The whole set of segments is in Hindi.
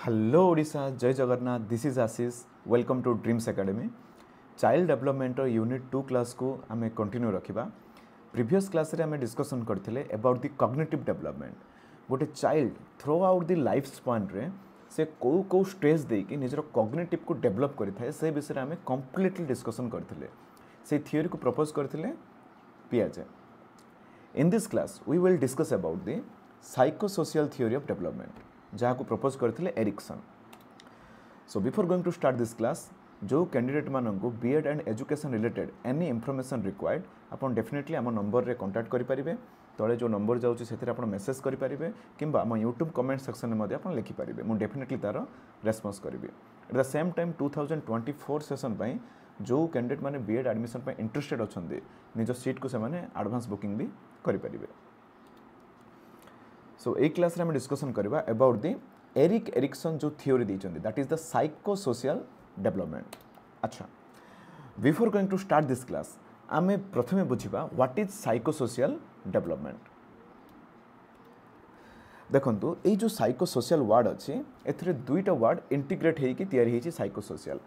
हेलो ओडिशा जय Jagannath this is Ashish welcome to dreams academy child development unit 2 class को आम कंटिन्यू रखा प्रीवियस क्लास रे आम डिस्कसन करथिले अबाउट द कॉग्निटिव डेवलपमेंट गोटे child through out the life span रे से कौ स्टेज देकी निजर कॉग्निटिव को डेवलप करिथाय से विषय आम कंप्लीटली डिस्कसन करथिले से थ्योरी को प्रपोज करथिले पियाजे। In this class we will discuss about the psychosocial theory of development जहाँ को प्रपोज करथिले Erikson. So before going to start this class जो कैंडिडेट मानक BEd and education related any information required आपन डेफिनेटली आम नंबर रे कांटेक्ट करि परिबे तळे जो नंबर जाउची सेतिर आपन मेसेज करि परिबे किंबा आम यूट्यूब कमेंट सेक्शन में आपन लिखि परिबे मु डेफिनेटली तार रेस्पॉन्स करिबे। At the same time 2024 session पई जो कैंडिडेट माने बीएड एडमिशन पई इंटरेस्टेड अछंदी निज सीट को से माने एडवांस बुकिंग भी करि परिबे। सो ए क्लास रे हम डिस्कशन करबा अबाउट द एरिक एरिक्सन जो थ्योरी दैछंदी that is the psychosocial development. अच्छा before going to start this class आमे प्रथमे बुझिबा व्हाट इज साइकोसोशियल डेवलपमेंट। देखंतु ए जो साइकोसोशियल वर्ड अछि एथरे दुईटा वर्ड इंटीग्रेट हेकि तयारी हेछि साइकोसोशियल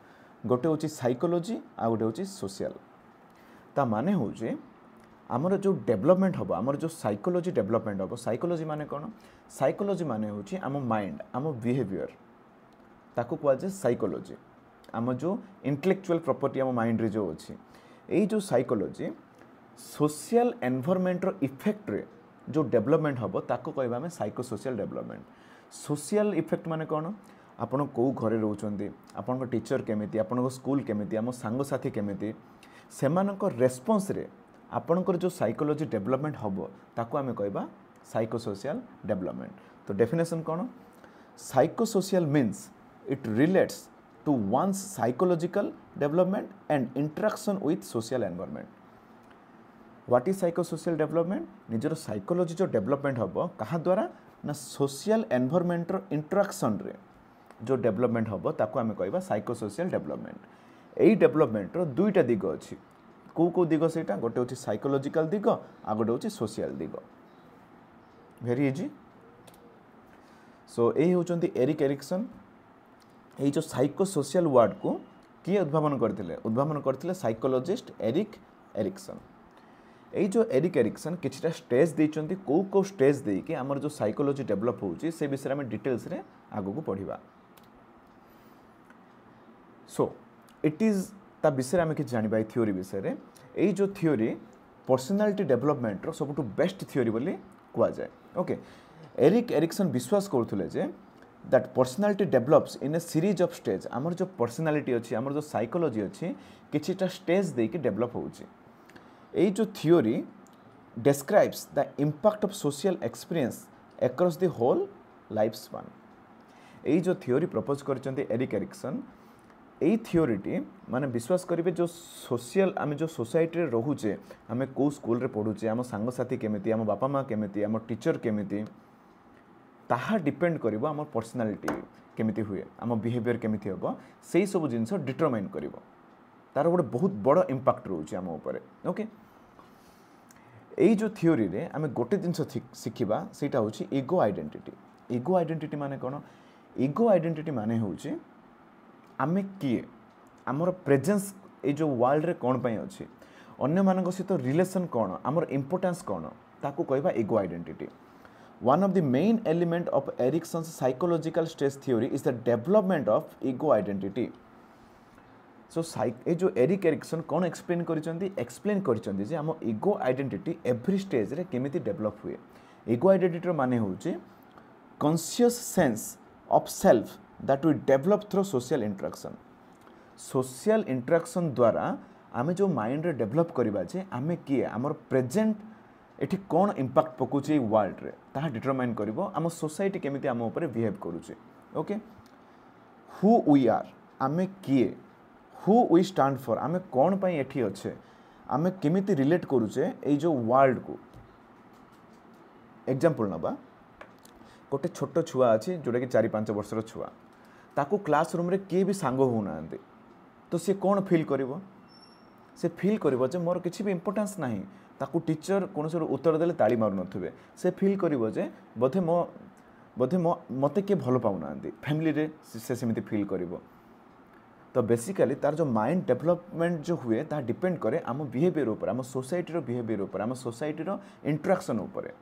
गोटे होछि साइकोलॉजी आ गोटे होछि सोशल। ता माने होछि आमर जो डेवलपमेंट हम आमर जो साइकोलॉजी डेवलपमेंट हम साइकोलॉजी माने कौन साइकोलॉजी माने होछि आम माइंड आम बिहेवियर ताको कुआ जे साइकोलॉजी आम जो इंटेलेक्चुअल प्रॉपर्टी आम माइंड रे जो अछि एई जो साइकोलॉजी सोशल एनवायरनमेंट रो इफेक्ट रे जो डेवलपमेंट हम ताको कहबा में साइकोसोशियल डेवलपमेंट। सोशल इफेक्ट माने कौन आपण को घरे रहउचंदी आपण टीचर केमिति आपण स्कूल केमिति आम सांग साथी केमिति सेमानक रेस्पॉन्स रे आपणकर जो साइकोलॉजी डेवलपमेंट हम ताको आमे कहबा साइकोसोशियल डेवलपमेंट। तो डेफिनेशन कौन psychosocial means it relates to one's psychological development and interaction with social environment. What is psychosocial development निजर साइकोलॉजी जो डेवलपमेंट हम कहा द्वारा ना सोशल एनवायरनमेंट रो इंटरेक्शन रे जो डेवलपमेंट हम ताको आमे कहबा साइकोसोशियल डेवलपमेंट। एई डेवलपमेंट रो दुईटा दिग अछि को दिग से गोटे हूँ साइकोलॉजिकल दिग आ गोटे हूँ सोशल दिग वेरी इजी। सो यही होचंती एरिक एरिक्सन ये जो साइकोसोशियल वर्ड को किए उद्भावन करते साइकोलॉजिस्ट एरिक एरिक्सन। ये जो एरिक एरिक्सन किछटा स्टेज देइचंती को स्टेज देके हमर जो साइकोलॉजी डेवलप होउची से विषय में डिटेल्स रे आगो को पढ़िबा। सो इट इज ता विषय में कि जानिबा थ्योरी विषय रे एई जो थ्योरी पर्सनालिटी डेवलपमेंट रो सबटु बेस्ट थ्योरी बोली कुआ जाए। ओके एरिक एरिक्सन विश्वास करथुले जे that personality develops in a series of stage हमर जो पर्सनालिटी अछि हमर जो साइकोलॉजी अछि किछटा स्टेज देके डेवलप होउची। एई जो theory describes the impact of social experience across the whole life span. एई जो थ्योरी प्रपोज करचंती एरिक एरिक्सन यही थ्योरीटी माने विश्वास करेंगे जो सोशल आम जो सोसाइटी रे रोचे आम कौ स्कूल रे पढ़ुचे आम सांगसाथी केमिति आम बापा माँ केमिति आम टीचर केमिति ताहा डिपेंड करिवो आम पर्सनालिटी केमिति हुए आम बिहेवियर केमिति हम से सब जिनस डिटरमाइन करिवो तार गोटे बहुत बड़ इंपैक्ट रोचे आम ऊपर। ओके यही जो थ्योरी रे आम गोटे जिनस शिखिबा सेटा होची इगो आइडेंटिटी। इगो आइडेंटिटी माने कौन इगो आइडेंटिटी माने होची आमे किए आमर प्रेजेंस ए जो वर्ल्ड रे कौन पाई अच्छी अन्य मानक सहित रिलेशन कौन आमर इंपोर्टेंस कौन ताकू कहबा ego identity. One of the main element of Erikson's psychological stage theory is the development of ego identity. So ए जो एरिक एरिक्सन कौन एक्सप्लेन करिसेंती जे आम इगो आइडेंटिटी एवरी स्टेज रे केमिति डेवलप हुए। इगो आइडेंटिटी रो माने होचे conscious sense of self that we develop through social interaction. Social interaction द्वारा आमे जो माइंड रे डेवलप करबा जे आमे किए आमर प्रेजेंट एठी कौन इंपैक्ट पकोचे वर्ल्ड रे ताहा डिटरमाइन करिवो आम सोसाइटी केमिति आम ऊपर बिहेव करूचे। ओके हु वी आर आमे किए हु वी स्टैंड फॉर आमे कौन पई एठी अच्छे आमे केमिति रिलेट करूचे ए जो वर्ल्ड को। एग्जांपल नबा गोटे छोट छुआ अच्छी जोटा कि 4-5 वर्षर छुआ ताकू क्लासरूम रे किए भी सांग होना तो सी कौन फिल करिवो से फिल करिवो जे मोर किछि भी इंपोर्टेंस नाही ताकू टीचर कौन उत्तर देले ताली मारु नथिबे से फिल करिवो जे बोधे मो बोधे मते किए भल पाऊना फैमिली रे से सेमती फील करिवो तो बेसिकली तार जो माइंड डेवलपमेंट जो हुए ता डिपेंड करे आम बिहेवियर ऊपर आम सोसाइटी रो बिहेवियर ऊपर आम सोसाइटी रो इंटरेक्शन ऊपर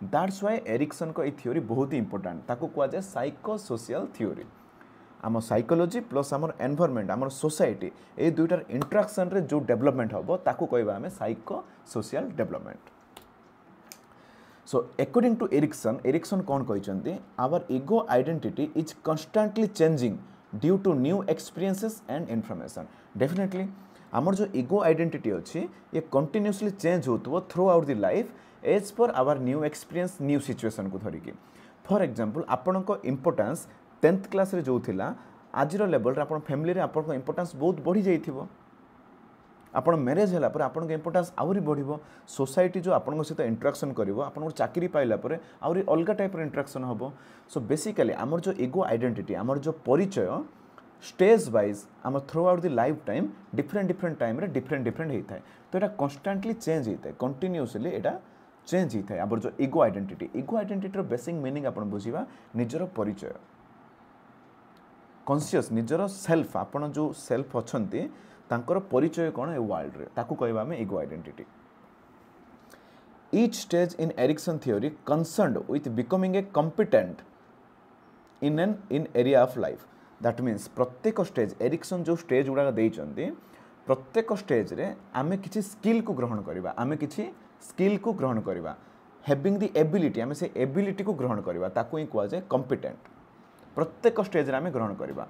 दैट्स व्हाई एरिक्सन को ये थ्योरी बहुत ही इंपोर्टेंट ताको कुआ जाए साइको सोशल थ्योरी आम साइकोलॉजी प्लस आम एनवायरनमेंट आम सोसाइटी ये दुईटार इंटरेक्शन रे जो डेवलपमेंट हम ताको कहबा आम psycho social development so according to Erikson कौन कहते our ego identity is constantly changing due to new experiences and information definitely आमर जो इगो आइडेंटिटी अच्छी ये कंटिन्यूसली चेंज हो throughout the life as per our new experience new situation को धरिकी फॉर एग्जांपल आपण को इंपोर्टेंस 10th क्लास रे जो थिला आजिर लेवल आप फैमिली आपण को इंपोर्टेंस बहुत बढ़ी जाइथिबो आपण मैरेज होला पर आपण को इंपोर्टेंस आउरी बढ़िबो सोसाइटी जो आपण सहित इंटरेक्शन करिवो आपण चाकरी पाइला पर आउरी अलग टाइप इंटरेक्शन हबो सो बेसिकली आमर जो इगो आइडेंटिटी आमर जो परिचय स्टेज वाइज आम through out the life time different time रे डिफरेंट होता है तो यहाँ कन्स्टांटली चेंज होता है कंटिन्यूअसली यहाँ चेंज होता है आमर जो इगो आइडेंटिटी बेसिक मीनिंग आप बुझा निजर परिचय कॉन्शियस निजर सेल्फ आपण जो सेल्फ अच्छी तांकर परिचय कौन ए वर्ल्ड रे ताकू कहबा हमें ego identity each stage in Erikson theory concerned with becoming a competent in area of life that means प्रत्येक स्टेज एरिक्सन जो स्टेज गुड़ा देइचंती प्रत्येक स्टेज रे आमे किछि स्किल को ग्रहण करबा आमे किछि स्किल को ग्रहण करबा हैविंग द एबिलिटी आमे से एबिलिटी को ग्रहण करबा ताकू ही कुआ जाय कॉम्पिटेंट प्रत्येक स्टेज रे आमे ग्रहण करबा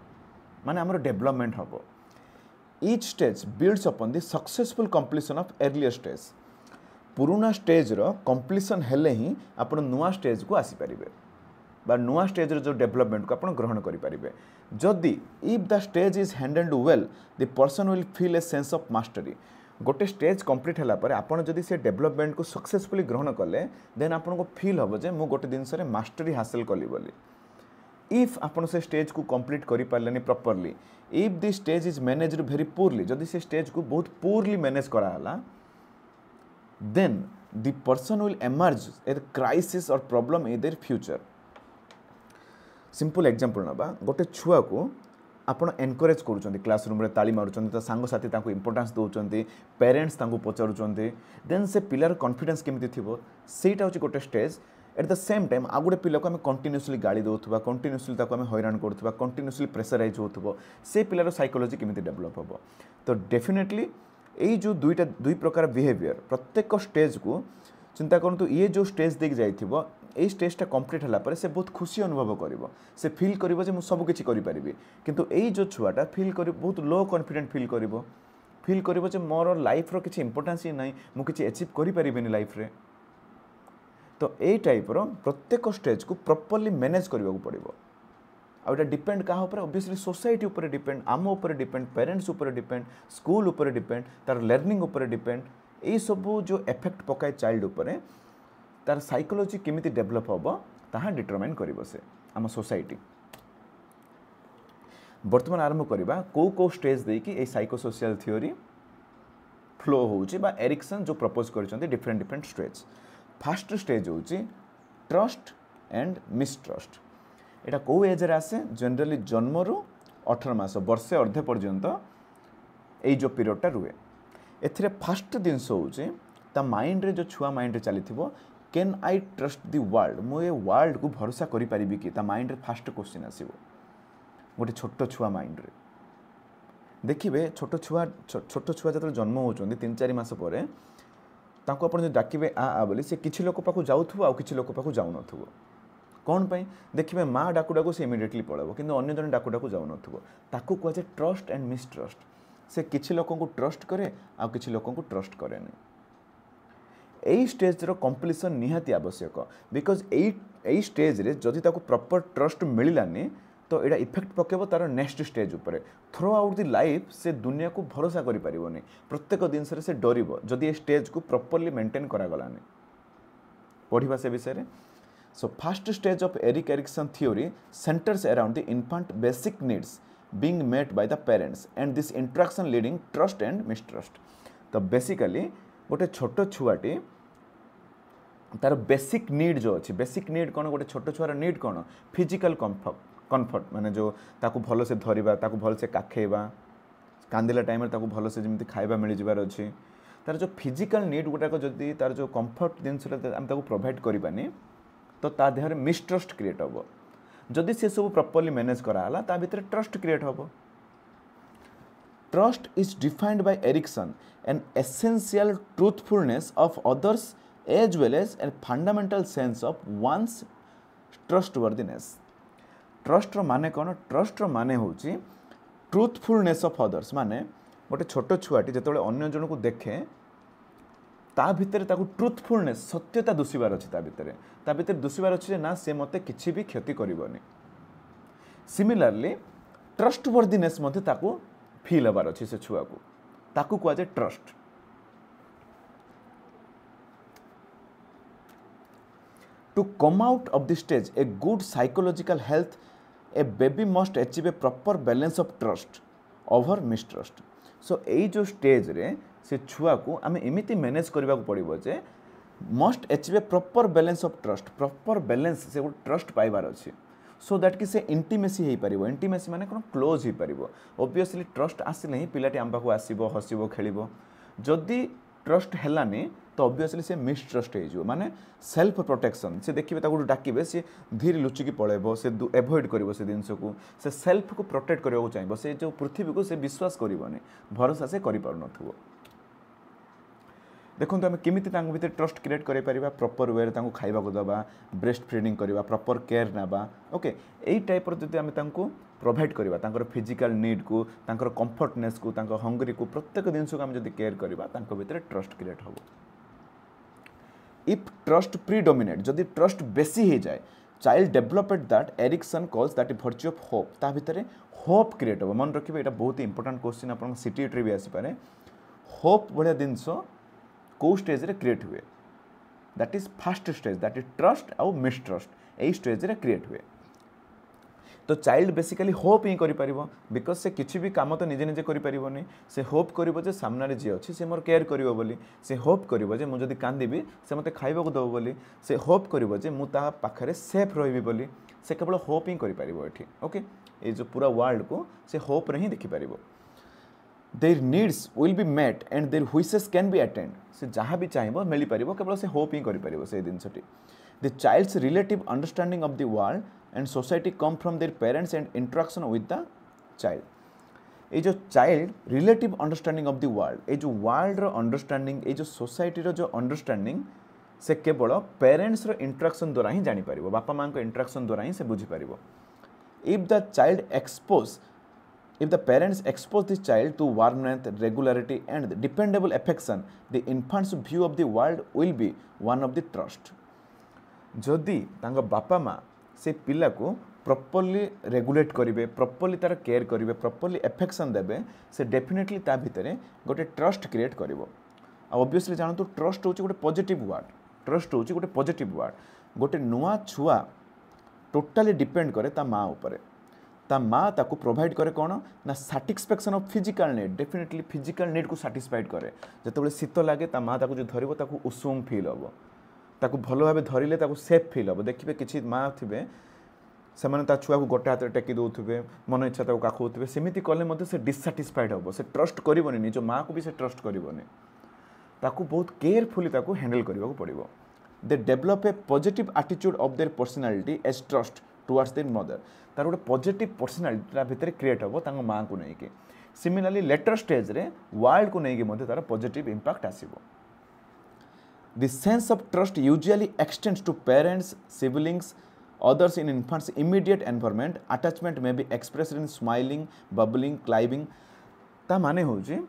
माने हमर डेवलपमेंट हबो each stage builds upon the successful completion of earlier stage पुराना स्टेज रो कंप्लीशन हेले ही आपण नुआ स्टेज को आसी परिबे बा नुआ स्टेज रो जो डेवलपमेंट को आपण ग्रहण करि परिबे जदि if the stage is handled well the person will feel a sense of mastery गोटे स्टेज कंप्लीट होला पर आपण जदि से डेवलपमेंट को सक्सेसफुली ग्रहण कले देन आपण को फील हबो जे मु गोटे दिन से मास्टरी हासिल कली बोली इफ आपण से स्टेज को कंप्लीट करि पारलेनी properly if the stage is managed very poorly जदि से स्टेज को बहुत पुअरली मैनेज करा हला then the person will emerge a crisis और problem in their future simple example नबा गोटे छुआ को आपण एनकरेज करूचंती क्लासरूम रे ताली मारुचंती ता सांग साथी ताको इंपोर्टेंस दोचंती पेरेंट्स ताको पचारुचंती देन से पिलर कॉन्फिडेंस केमिति थिबो सेटा होची गोटे stage at the same time आ गोटे पिला को आम कंटिन्यूअसली गाड़ी दौथुवा कंटिन्यूअसली ताको आम हैरान करुवा कंटिन्यूअसली प्रेसराइज होथुबो से पिलार साइकोलॉजी केमिति डेवलप हबो तो डेफिनेटली यही जो दुई प्रकार बिहेवियर प्रत्येक स्टेज को चिंता करतु ये जो स्टेज देख जाइथिबो ए स्टेजटा कंप्लीट होला पर से बहुत खुशी अनुभव करिवो से फील करिवो जे मु सब किछि करि परिबे किंतु एई जो छुआटा फील करि बहुत लो कॉन्फिडेंट फील करिवो जे मोर लाइफ रो किछि इंपोर्टेंस ही नाही मु किछि अचीव करि परिबेनी लाइफ रे तो ए टाइप रो प्रत्येक स्टेज को प्रॉपर्ली मैनेज करबा पड़िबो आ एटा डिपेंड का ऊपर ऑब्वियसली सोसाइटी ऊपर डिपेंड आम ऊपर डिपेंड पेरेंट्स ऊपर डिपेंड स्कूल ऊपर डिपेंड तार लर्निंग ऊपर डिपेंड ये सब जो इफेक्ट पकाए चाइल्ड ऊपर तार साइकोलॉजी केमिति डेवलप होबो ताहा डिटरमाइन करिवो से आम सोसाइटी वर्तमान आरंभ करबा को स्टेज दे कि ए साइकोसोशियल थ्योरी फ्लो होउची बा एरिक्सन जो प्रपोज करचंती डिफरेंट स्टेज फर्स्ट स्टेज होउची ट्रस्ट एंड मिसट्रस्ट एटा को एज रे आसे जनरली जन्म रु 18 मास वर्षे अर्धे पर्यंत ए जो पीरियडटा रुए एथिरे फर्स्ट दिनस होउची ता माइंड रे जो छुआ माइंड रे चलीथिबो can I trust the world मु ए वर्ल्ड को भरोसा करि परिबी कि ता माइंड रे फर्स्ट क्वेश्चन आसीबो गोटे छोट छुआ माइंड रे देखिबे छोट छुआ जत जन्म होचोंदी 3-4 मास परे ताको आपण डाकिबे आ बोली से किछि लोक पाखु जाउथुबो आ किछि लोक पाखु जाउ नथुबो कौन पाई देखिए माँ डाकुडाकू से इमिडिएटली पड़ब कि अन्य जन डाकुडाकू जाऊ नथुबो ताकू कह जाए ट्रस्ट एंड मिसट्रस्ट से किछि लोक को ट्रस्ट करे आ किछि लोक को ट्रस्ट करे नहीं एई स्टेज रो कंप्लीशन निहाती आवश्यक बिकॉज एई स्टेज रे जदि ताकू प्रॉपर ट्रस्ट मिललानी तो एटा इफेक्ट पकेबो तार नेक्स्ट स्टेज ऊपर थ्रू आउट द लाइफ से दुनिया को भरोसा करि परिबोनी प्रत्येक दिन से डरिबो जदि ए स्टेज को प्रॉपर्ली मेंटेन करा गलानी पढ़िबा से विषय रे So first stage of Erik Erikson theory centers around the infant basic needs being met by the parents and this interaction leading trust and mistrust. तो basically गोटे छोट छुआटी तार बेसिक नीड जो अच्छी बेसिक नीड कौन गोटे छोट छुआर नीड कौन फिजिकल कंफर्ट माने जो ताकू भल से धरिबा ताकू भल से काखेबा कांदिला टाइम ताकू भल से जमी खाइबा मिल जाबार अच्छी तार जो फिजिकल नीड गुटाक जदि तार जो कंफर्ट जिनस आम प्रोवाइड करबानी तो ता देहरे मिसट्रस्ट क्रिएट हम जदि से सब प्रॉपर्ली मैनेज कराला ता भीतर ट्रस्ट क्रिएट हम trust is defined by Erikson an essential truthfulness of others as well as an fundamental sense of one's trustworthiness trust माने कौन ट्रस्ट माने होची ट्रूथफुलनेस ऑफ अदर्स माने गोटे छोट छुआटी जिते अन्य जन को देखे ता भितर ताकू ट्रूथफुलनेस सत्यता दुषिबार अच्छी ता भितर दुषिबार अच्छे ना से मते किछि भी क्षति करबनी सिमिलरली ट्रस्टवर्दीनेस मते ताकू फील हबार अच्छी से छुआ को ताकू कह जाए trust to come out of the stage a good psychological health a baby must achieve a proper balance of trust over mistrust so यही जो स्टेज रे से छुआ को आम एमती मैनेज करने को पड़ो जे must achieve a proper balance of trust proper balance से गोटे ट्रस्ट पाइबार अच्छे सो दैट कि से इंटीमेसी हो पार इंटीमेसी माने कौन क्लोज हो पार ओबियसली ट्रस्ट आसिले ही पिलाटी आम पाक आसब हसब खेल जदि ट्रस्ट हेलानी तो ओबियसली से मिसट्रस्ट हो माने सेल्फ प्रोटेक्शन से देखिए डाकिबे सी धीरे लुचिकी पलैब से एभॉइड कर से जिनस को से सेल्फ को प्रोटेक्ट करने को चाहिए से जो पृथ्वी को से विश्वास करनी भरोसा से कर देखो आम केमी भीतर ट्रस्ट क्रिएट कर प्रॉपर वे खाइबा को दबा ब्रेस्ट फीडिंग करवा प्रॉपर केयर ना ओके यही टाइप जब आम प्रोवाइड करवा फिजिकल नीड को कंफर्टनेस को हंगरी को प्रत्येक जिनस को आम जब केयर करवा भीतर ट्रस्ट क्रिएट हम इफ ट्रस्ट प्रीडोमिनेट जदि ट्रस्ट बेसी हो जाए child development that Erikson calls that virtue of hope ता भीतर होप क्रिएट हो मन रखिए यहाँ बहुत इंपोर्टेंट क्वेश्चन आप सीटीटी भी आसीपे होप भाया जिनस कौ स्टेज रे क्रिएट हुए that is fast stage that is trust आउ मिसट्रस्ट यही स्टेज रे क्रिएट हुए तो चाइल्ड बेसिकली होप ही करि परिबो बिकॉज से किछि भी काम तो निजे निजे करि परिबोनी से होप करिवो जे सामने जी अच्छी से मोर केयर करिवो बोली से होप करिवो जे मु जदि कांदिबी से मते खाइबा को दबो बोली से होप करिवो जे मु ता पाखरे सेफ रहिबी बोली से केवल होप ही करि परिबो एठी ओके ए जो पूरा वर्ल्ड को से होप रे ही देखि परिबो their needs will be met and their wishes can be attend से जहाँ भी चाहिए मिल पार केवल से होप ही कर से जिनसटी the child's relative understanding of the world and society come from their parents and interaction with the child ये जो child relative understanding of the world ये जो वर्ल्ड रो अंडरस्टैंडिंग ये जो सोसाइटी रो जो अंडरस्टैंडिंग से केवल पेरेंट्स रो इंटरेक्शन द्वारा ही जानी पार बापा माँ इंटरेक्शन द्वारा ही से बुझी पार if the child expose If the parents expose the child to warmth, regularity and dependable affection, the infant's view of the world will be one of the trust. जदि तांगा बापा माँ से पिला को प्रॉपर्ली रेगुलेट करेंगे प्रॉपर्ली तार केयर करेंगे प्रॉपर्ली एफेक्शन देवे से डेफिनेटली ता भितर गोटे ट्रस्ट क्रिएट करिवो ऑब्वियसली जानतु ट्रस्ट होची गोटे पॉजिटिव वर्ड ट्रस्ट होची गोटे पॉजिटिव वर्ड गोटे नुआ छुआ टोटाली डिपेंड करे ता माँ ऊपर ता माँ ताको प्रोवाइड करे कौन ना satisfaction of physical need definitely physical need को साटिस्फाइड करे जिते शीत लगे ता माँ ताको जो धरिबो ताको उषुम फील हम ताको भल भाव धरिले ताको सेफ फील हम देखिए किसी माँ थे से ता छुआ को गोटे हाथ टेकी दौथे मन इच्छा ताको काखौथे सेमिति कले से डिससाटिस्फाइड हम से ट्रस्ट करबनी निज माँ को भी से ट्रस्ट करबनी ताको बहुत केयरफुली ताको हैंडल करने को पड़ो they develop a positive attitude of their personality as trust towards their mother तार गोटे पॉजिटिव पर्सनालिटी भितर क्रिएट हम माँ को लेकिन सिमिलरली लेटर स्टेज रे वर्ल्ड को लेकिन तार पॉजिटिव इंपैक्ट आसीबो the sense of trust usually extends to parents siblings others in infants immediate environment attachment may be expressed in smiling bubbling climbing ता माने होची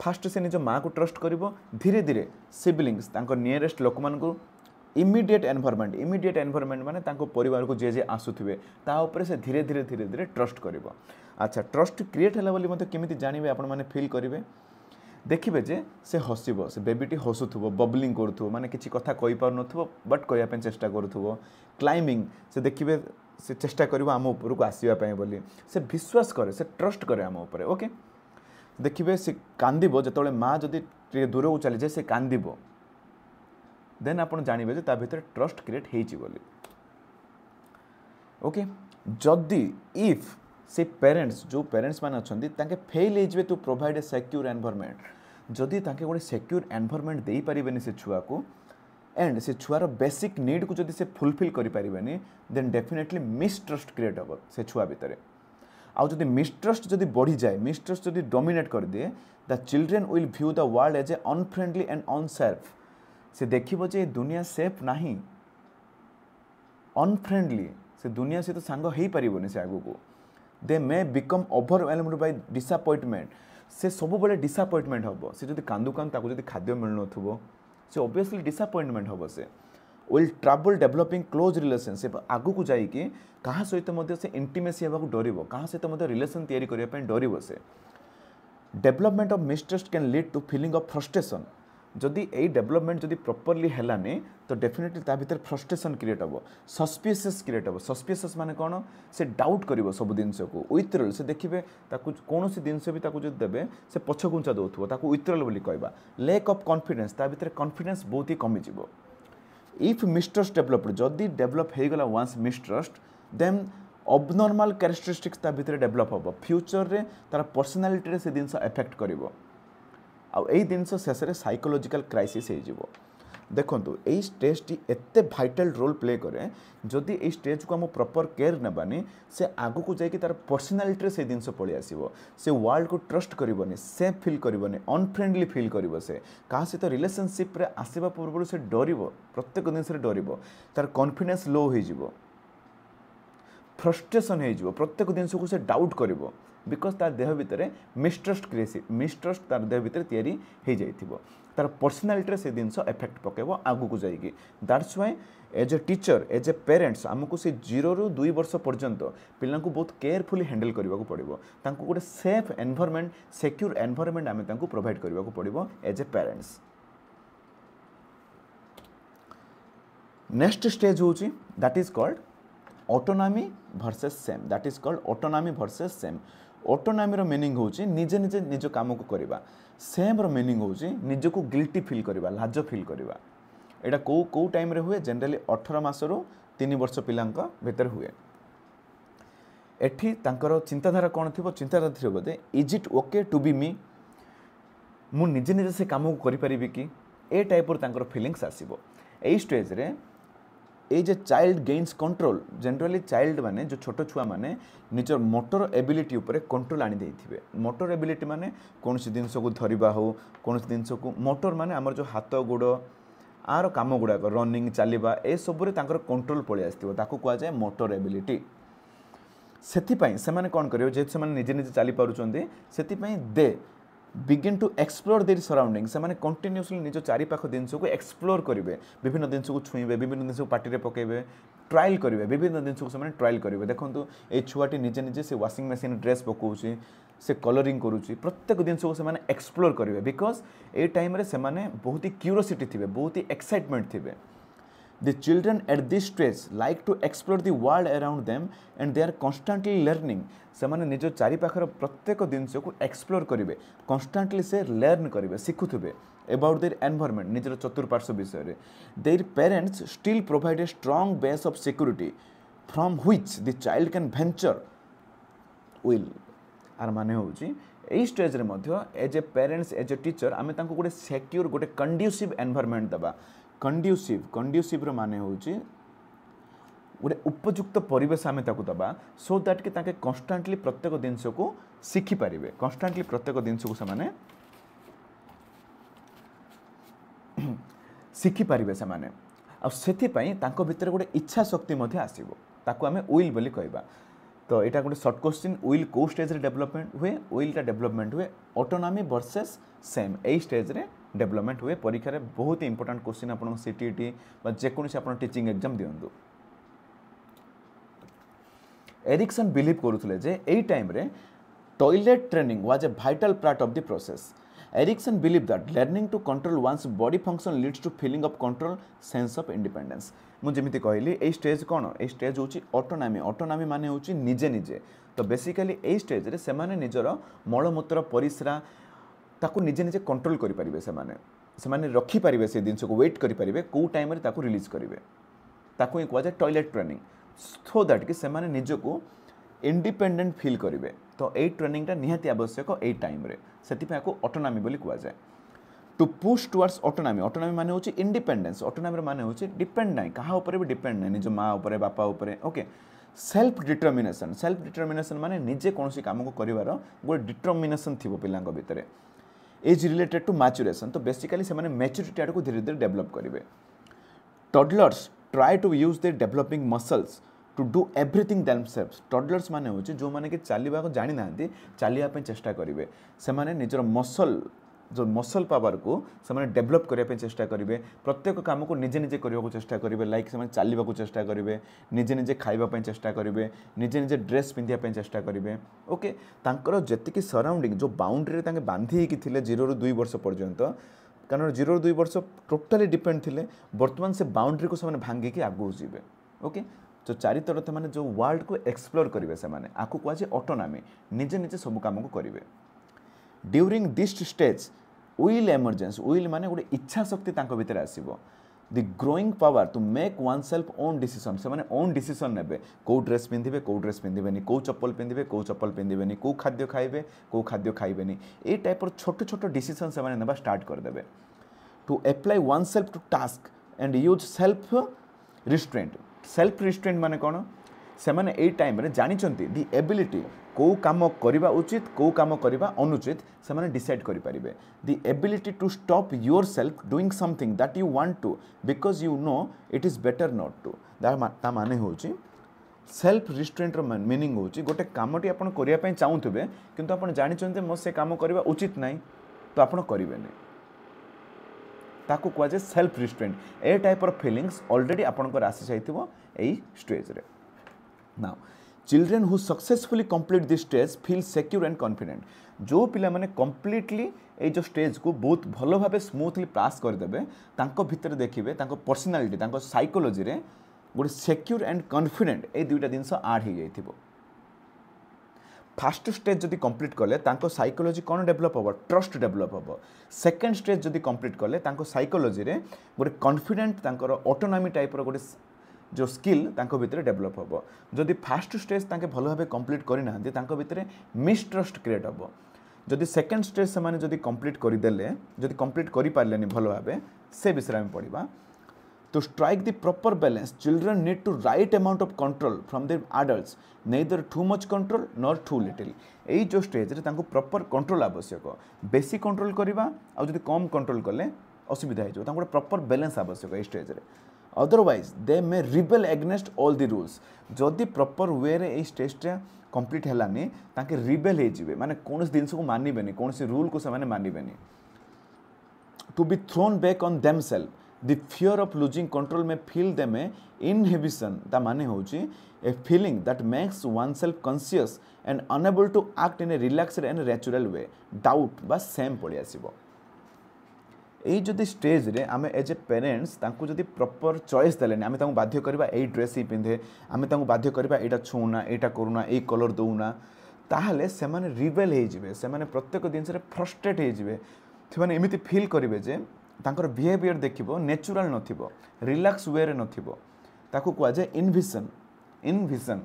फास्ट से निज माँ को ट्रस्ट करिवो धीरे धीरे सिबलिंग्स तांको नियरेस्ट लोक मान को इमीडिएट एनवायरनमेंट माने तांको परिवार को जे जे आसुथिबे ता ऊपर से धीरे धीरे ट्रस्ट करिवो अच्छा ट्रस्ट क्रिएट होला बोली मते केमिति जानिबे आपण माने फील करिवे देखिए जे से हसब से बेबीटी हसुथुबो बबलिंग करूथुबो माने किछि कथा कहि पार नथुबो बट कहया पे चेष्टा करूथुबो क्लाइंबिंग से देखिए से चेष्टा करिवो आम ऊपर को आसीबा पय बोली से विश्वास करे से ट्रस्ट करे आम ऊपर ओके देखिए से कांदिबो जतले माँ जदि दूर को चली जाए से कांदिबो देन आप जानवे जे ता भितर ट्रस्ट क्रिएट होइछि बोली ओके जदि इफ से पेरेंट्स जो पेरेंट्स मान अच्छे ताके फेल हो to provide a secure environment जदि ताके गोटे सिक्योर एनवायरनमेंट दे पारिबेनी से छुआ को एंड से छुआर बेसिक नीड को जदि से फुलफिल करि पारिबेनी देन डेफिनेटली मिसट्रस्ट क्रिएट हो से छुआ भितर आउ जदि मिसट्रस्ट जदि बढ़ी जाए मिसट्रस्ट जदि डोमिनेट कर दिए the children will view the world as a unfriendly and unsafe से देखिबो जे दुनिया सेफ नहीं अनफ्रेंडली से दुनिया से तो सांग हो पारिबोनी से आगु को they may become overwhelmed by disappointment से सब बड़े डिसअपॉइंटमेंट हम से जब कांदू कांदू जब खाद्य मिलुन से ऑब्वियसली डिसअपॉइंटमेंट हम से will trouble developing close relationship आगु को जाइए क्या सहित से इंटिमेसी होगा डर क्या सहित रिलेशन तैयारी करने डर से development of mistrust can lead to feeling of frustration जदि यही डेवलपमेंट जदि प्रॉपर्ली हेलानी तो डेफिनेटली ता भीतर फ्रस्ट्रेशन क्रिएट हम सस्पिशियस क्रिएट हम सस्पिशियस माने कौन से डाउट कर सब जिनस को विथ्रोल से देखिए कौन जिनस भी जो देवे से पछघुंचा दौर विथ्रोल बोली कहवा लैक ऑफ कॉन्फिडेंस ता भीतर कॉन्फिडेंस बहुत ही कमिज इफ मिसट्रस्ट डेवलप्ड जदि डेवलप हो गला one's mistrust then abnormal characteristics ता भीतर डेवलप हम फ्यूचर रे तार पर्सनालिटी से जिनस एफेक्ट करिवो आई जिनस शेष में साइकोलॉजिकल क्राइसिस हो देखो यही स्टेज टी एते भाइटल रोल प्ले करे जदि ये स्टेज को हम प्रॉपर केयर नबानी से आगु को जाकि तार पर्सनालिटी से जिनस पलि आसो से वर्ल्ड को ट्रस्ट करबनी सेफ फील करबनी अनफ्रेंडली फील कर से क्या सहित रिलेशनशिप रे आसवा पूर्व से डर प्रत्येक जिनस डर तार कॉन्फिडेंस लो हो फ्रस्ट्रेशन हो प्रत्येक जिनस को से डाउट कर बिकज तार देह भितर मिसट्रस्ट तार देह भितर तैयारी हो जाइथिबो तार पर्सनालिटी से जिनस एफेक्ट पकेबो आगु को जाइए that's why as a teacher as a parents आमको से 0 ରୁ 2 वर्ष पर्यंत पिला बहुत केयरफुली हैंडल करने को पड़ो गोटे सेफ एनवायरनमेंट सिक्योर एनवायरनमेंट आम प्रोवाइड करने को पड़ो as a parents next stage हूँ that is called autonomy versus shame that is called autonomy versus shame autonomy रो मीनिंग होची निजे निजे निज काम को करबा सेम रो मीनिंग होची निज को गिल्टी फील करबा लाज फील करबा एटा को टाइम रे हुए जनरली 18 मास रो 3 वर्ष पिलांका भीतर हुए एठी तांकर चिंताधारा कोन थिबो चिंताधारा थिबो they is it okay to be me मु निजे निजे से काम को करि परिबि कि ए टाइप रो तांकर फीलिंग्स आसीबो एई स्टेज रे ए जे child gains control generally child माने जो छोट छुआ माने निजर मोटर एबिलिटी ऊपर कंट्रोल आनी देथिबे मोटर एबिलिटी माने कौन सी जिनस को धरिबा हो कौन सी जिनस को मोटर माने हमर जो हाथ गोड़ आर काम गुड़ाक रनिंग चलवा ए सबरे तांकर कंट्रोल पळि आस्तिबो ताको कुआ जाय मोटर एबिलिटी सेथिपाई से माने कोन करियो जे से माने निजे निजे चली पारुचंदी सेथिपाई they begin to explore their surrounding से माने कंटिन्यूअसली निज चारि पाख जिनस को एक्सप्लोर करिवे विभिन्न जिनस को छुईबे विभिन्न जिनस को पार्टी रे पकेबे ट्रायल करिवे विभिन्न जिनस को से माने ट्रायल करिवे देखंतु ए छुआटी निजे निजे से वाशिंग मशीन ड्रेस पकोउची से कलरिंग करूची प्रत्येक जिनस को से माने एक्सप्लोर करिवे बिकॉज ए टाइम रे से माने बहुत ही क्यूरियोसिटी थिबे बहुत ही excitement थिबे The children at this stage like to explore the world around them and they are constantly learning. ସେମାନେ ନିଜ ଚାରି ପାଖର ପ୍ରତ୍ୟେକ ଜିନିଷକୁ ଏକ୍ସପ୍ଲୋର କରିବେ କନଷ୍ଟାଣ୍ଟଲି ସେ ଲର୍ନ କରିବେ ଶିଖୁଥିବେ about their environment ନିଜର ଚତୁଃପାର୍ଶ୍ୱ ବିଷୟରେ their parents still provide a strong base of security from which the child can venture will आर माने होउची एई स्टेज रे मध्य as a parents as a teacher आमे तांको गोटे सिक्योर गोटे कंड्यूसिव एनवायरनमेंट दबा कंड्यूसिव रो माने होउची गोटे उपयुक्त परिवेश आमे ताकू दबा सो दैट कि ताके कन्स्टेंटली प्रत्येक जिनस को शिखि पारिबे कन्स्टेंटली प्रत्येक जिनस को से शिखि पारिबे से माने आ सेथि पई तांको भितर गोटे इच्छा शक्ति मध्ये आसीबो ताकू आमे विल बोली कहबा तो यहाँ गोटे सर्ट क्वेश्चन विल को स्टेज रे डेवलपमेंट हुए विलटा डेवलपमेंट हुए ऑटोनॉमी वर्सेस सेम यही स्टेज रे डेवलपमेंट हुए परीक्षा रे बहुत ही इंपोर्टेंट क्वेश्चन आपन सीटीटी बा जेकोसी आपन टीचिंग एग्जाम दियंदु एरिक्सन बिलीव करुले जे एई टाइम रे toilet training was a vital part of the process Erikson believe that learning to control one's body function leads to feeling of control sense of independence मुझे कहली ए स्टेज कौन ए स्टेज हूँ ऑटोनॉमी माने हूँ निजे निजे तो बेसिकली ए स्टेज रे से माने निजर मलमूत्र परिस्रा ताकू निजे निजे कंट्रोल करें से रखिपारे से जिन को वेट करेंगे कौ टाइम रिलीज करेंगे ताकू ही कहुए टॉयलेट ट्रेनिंग सो दैट कि से निजक इंडिपेंडेंट फील करेंगे तो यही ट्रेनिंगटा निहाती आवश्यक यही टाइम से ऑटोनॉमी बोली कहुए to push towards autonomy autonomy माने होची इंडिपेंडेंस ऑटोनॉमी माने होची डिपेंड नहीं कहा ऊपर भी डिपेंड नहीं निज माँ ऊपर बापा ऊपर ओके सेल्फ डिटर्मिनेशन माने निजे कौन सी काम को करिवार गोटे डिटर्मिनेशन थी पिला भितर एज रिलेटेड टू मैच्योरेशन तो बेसिकली से मैच्योरिटी आड़ को धीरे धीरे डेवलप करेंगे toddlers try to use their developing muscles to do everything themselves toddlers माने होची जो माने कि चलवा को जानी ना चलिया चेष्टा करेंगे से माने निजर मसल जो मसल पावर को से डेवलप करने चेष्टा करेंगे प्रत्येक काम को निजे निजे करने को चेष्टा करेंगे लाइक से चलने को चेष्टा करेंगे निजे निजे खाइबा चेष्टा करेंगे निजे निजे ड्रेस पिंधिया चेष्टा करेंगे ओके तांकर जेतिकी सराउंडिंग जो बाउंड्री तांके बांधी होकी थिले 0 ରୁ 2 वर्ष पर्यंत कारण 0 ରୁ 2 वर्ष टोटाली डिपेंड थिले वर्तमान से बाउंड्री को से भांगिकी आगू जीवे ओके जो चारितर से जो वर्ल्ड को एक्सप्लोर करेंगे से आपको कहुए ऑटोनॉमी निजे निजे सब काम को करेंगे during this stage will emergence will माने गोटे इच्छा शक्ति भीतर आसो the growing power to make one self own decision से ओन डिसीजन ने कौ ड्रेस पिंधे कौ ड्रेस पिंधे कौ चप्पल पिंधे कौ चप्पल पिंधे कौ खाद्य खाइबे कौ खाद्य खाइबे ये टाइप छोट छोट डिसीजन से ना स्टार्ट करदे to apply oneself to task and use self restraint माने कौन से मैंने यही टाइम रे जानी दि एबिलिटी कौ काम करवा उचित कौ काम करवा अनुचित से मैंने डिसाइड करें the ability to stop your self doing something that you want to because you know it is better not to ता माने होची सेल्फ रिस्ट्रेंट मीनिंग होची गोटे कामटी आपन करिया पय चाहूथबे किंतु आपन जानिचंते मो से काम करवा उचित नहीं तो आपन करिवेनी ताकू कहुए सेल्फ रिस्ट्रेंट ए टाइप ऑफ फीलिंग्स ऑलरेडी आपन आसी जाइथिबो एई स्टेज रे now children who successfully complete this stage feel secure and confident जो पिला माने कंप्लीटली ए जो स्टेज को बहुत भलो भाबे स्मूथली पास कर देबे तांको भितर देखिबे तांको पर्सनालिटी तांको साइकोलॉजी रे गोटे सिक्योर एंड कॉन्फिडेंट ए दुईटा जिनस ऐड हो जाइथिबो फर्स्ट स्टेज जदि कंप्लीट कले तांको साइकोलॉजी कौन डेवलप होबो ट्रस्ट डेवलप होबो सेकंड स्टेज जदि कंप्लीट कले तांको साइकोलॉजी रे गोटे कॉन्फिडेंट तांकर ऑटोनॉमी टाइप रो गोटे जो स्किल तांको भितर डेवलप होबो जदि फर्स्ट स्टेज तांके भलो भाबे कंप्लीट करि नांती तांको भितर मिसट्रस्ट क्रिएट होबो जदि सेकंड स्टेज से माने जदि कंप्लीट करि देले जदि कंप्लीट करि पारलेनी भलो भाबे से विषय में पढ़िबा To strike the proper balance, children need to right amount of control from their adults, neither too much control nor too little. यही जो स्टेज रे तांको प्रॉपर कंट्रोल आवश्यक बेसी कंट्रोल करवा आ जदि कम कंट्रोल कले असुविधा हो तांको प्रॉपर बैलेंस आवश्यक ए स्टेज रे otherwise they may rebel against all the rules जदि प्रॉपर वे रे ए स्टेज रे कंप्लीट हेलानी तांके रिबेल हे जिवे माने कोनस दिन को मानिबेनी कोनस रूल को से माने मानिबेनी to be thrown back on themselves The fear of losing control may fill them a inhibition ता माने होची a feeling that makes oneself conscious and unable to act in a relaxed and natural way doubt बा सेम पड़ी आसीबो एई जदि स्टेज रे आमे एज ए पेरेंट्स तांको जदि प्रॉपर चॉइस देलेनी आमे तांको बाध्य करबा एई ड्रेस ही पिंधे आमे तांको बाध्य करबा एटा छुना एटा करूना एई कलर दउना ताहले से माने रिबेल हे जिवे से माने प्रत्येक दिन से फ्रस्ट्रेट हे जिवे से माने एमिति फील करिवे जे तांकर बिहेवियर देखिबो नेचुरल नथिबो रिलैक्स वे रे नथिबो ताकू कुआ जे इनविजन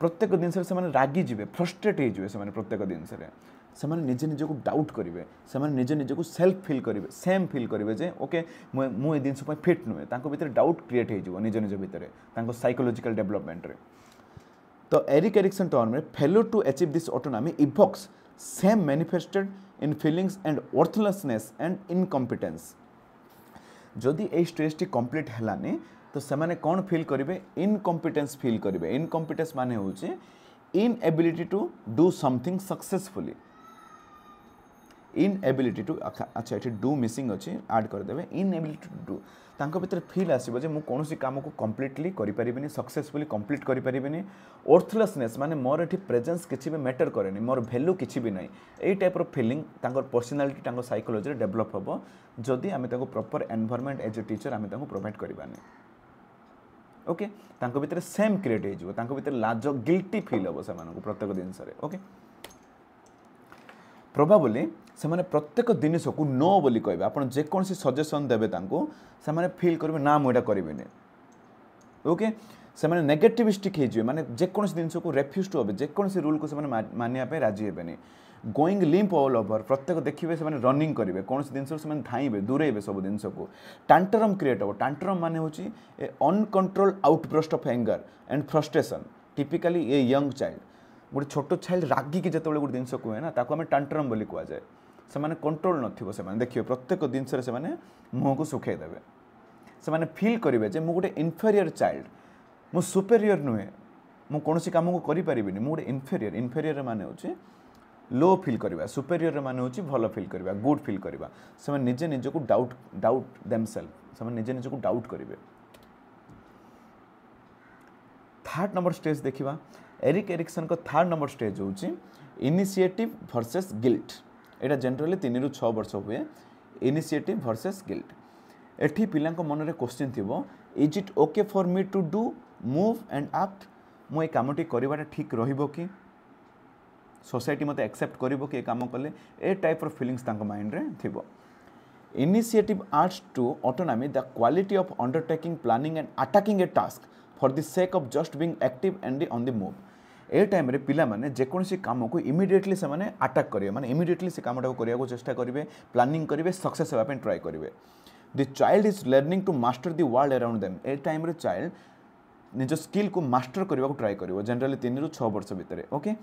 प्रत्येक दिन से माने रागी जिवे फ्रस्ट्रेट हे जिवे से माने प्रत्येक दिन से माने निजे निजे को डाउट करिवे से माने निजे निजे को सेल्फ फील करिवे सेम फील करिवे जे ओके मु ए दिन से फिट नुए तांको भीतर डाउट क्रिएट हे जिवो निजे निजे भीतर तांको साइकोलॉजिकल डेवलपमेंट रे तो एरिक एरिक्सन टर्म में failure to achieve this autonomy evokes shame manifested in feelings and worthlessness and incompetence जदि ए स्टेज टी कंप्लीट हेलानी तो से माने कौन फील करेंगे इनकम्पिटेंस फील करेंगे इनकम्पिटेंस माने होचे inability to do something successfully inability to अच्छा ये डू मिसिंग अच्छे आड करदे इनएबिलिटी टू डू तांको भीतर फील आसो जे मु कोनोसी काम को कंप्लीटली करि परिबेनी सक्सेसफुली कंप्लीट करि परिबेनी वर्थलेसनेस माने मोर एठी प्रेजेंस किछि भी मैटर करेनी मोर वैल्यू किछि भी नाही एई टाइप ऑफ फीलिंग तांको पर्सनालिटी तांको साइकोलॉजी रे डेवलप होबो जदि आमे तांको proper environment as a teacher आमे तांको प्रोवाइड करिबानी ओके तांको भीतर सेम क्रिएट हे जिवो तांको भीतर लाज गिल्टी फील होबो से मानको प्रत्येक दिन सरे ओके Probably, से प्रत्येक जिनिस को नो बोली कहबे आपण जेकोसी सजेशन देबे तांको से माने फील करबे ना मुझा करेनि ओके से माने नेगेटिविस्टिक हो माने जेकोसी जिनिस को रेफ्यूज टू हे जेकोसी रूल को से मानिया पे राजी हेबेनि गोइंग लिम्प ऑल ओवर प्रत्येक देखिए से रनिंग करेंगे कौन जिनस से धाइबे दूरेबे सब जिनस को टांटरम क्रिएट हो टांटरम माने होची ए uncontrolled outburst of anger and frustration typically a young child गोटे छोट चाइल्ड रागी की जिते गोटे जिनस कहे ना ताको आम टांटरम बोली कह जाए से कंट्रोल नथिबो से देखिए प्रत्येक जिनस से मुँह को सुखे देवे से फील करेंगे जे मु गोटे इनफेरियर चाइल्ड मु सुपेरियर नुहे मु कौन काम को करें मु गोटे इनफेरियर इनफेरियर माने होची लो फील करवा सुपेरियर माने होची भलो फील करवा गुड फील करवा से निजे निज को डाउट देमसेल्फ से निजे निज को डाउट करेंगे। थर्ड नंबर स्टेज देखिबा एरिक एरिक्सन को थर्ड नंबर स्टेज होची इनिशिएटिव वर्सेस गिल्ट एटा जनरली 3 ରୁ 6 वर्ष हुए इनिशिएटिव वर्सेस गिल्ट एठी पिला मन में क्वेश्चन थी is it okay for me to do move and act मु ए कामटी करवाटा ठीक रहिबो कि सोसाइटी मत एक्सेप्ट करिबो कि काम कले ए टाइप ऑफ फीलिंग्स तांको माइंड रे थिबो। Initiative adds to autonomy the quality of undertaking planning and attacking a task for the sake of just being active and on the move ए टाइम रे पिला माने जेकोसी काम को इमिडिएटली से माने अटैक करिवे माने इमिडिएटली से कामटा को करिया को चेष्टा करिवे प्लानिंग करिवे सक्सेस हेबा पे ट्राई करिवे। The child is learning to master the world around them ए टाइम रे चाइल्ड निज स्किल को मास्टर करबा को ट्राई करिवो जनरली 3 ରୁ 6 वर्ष भितर ओके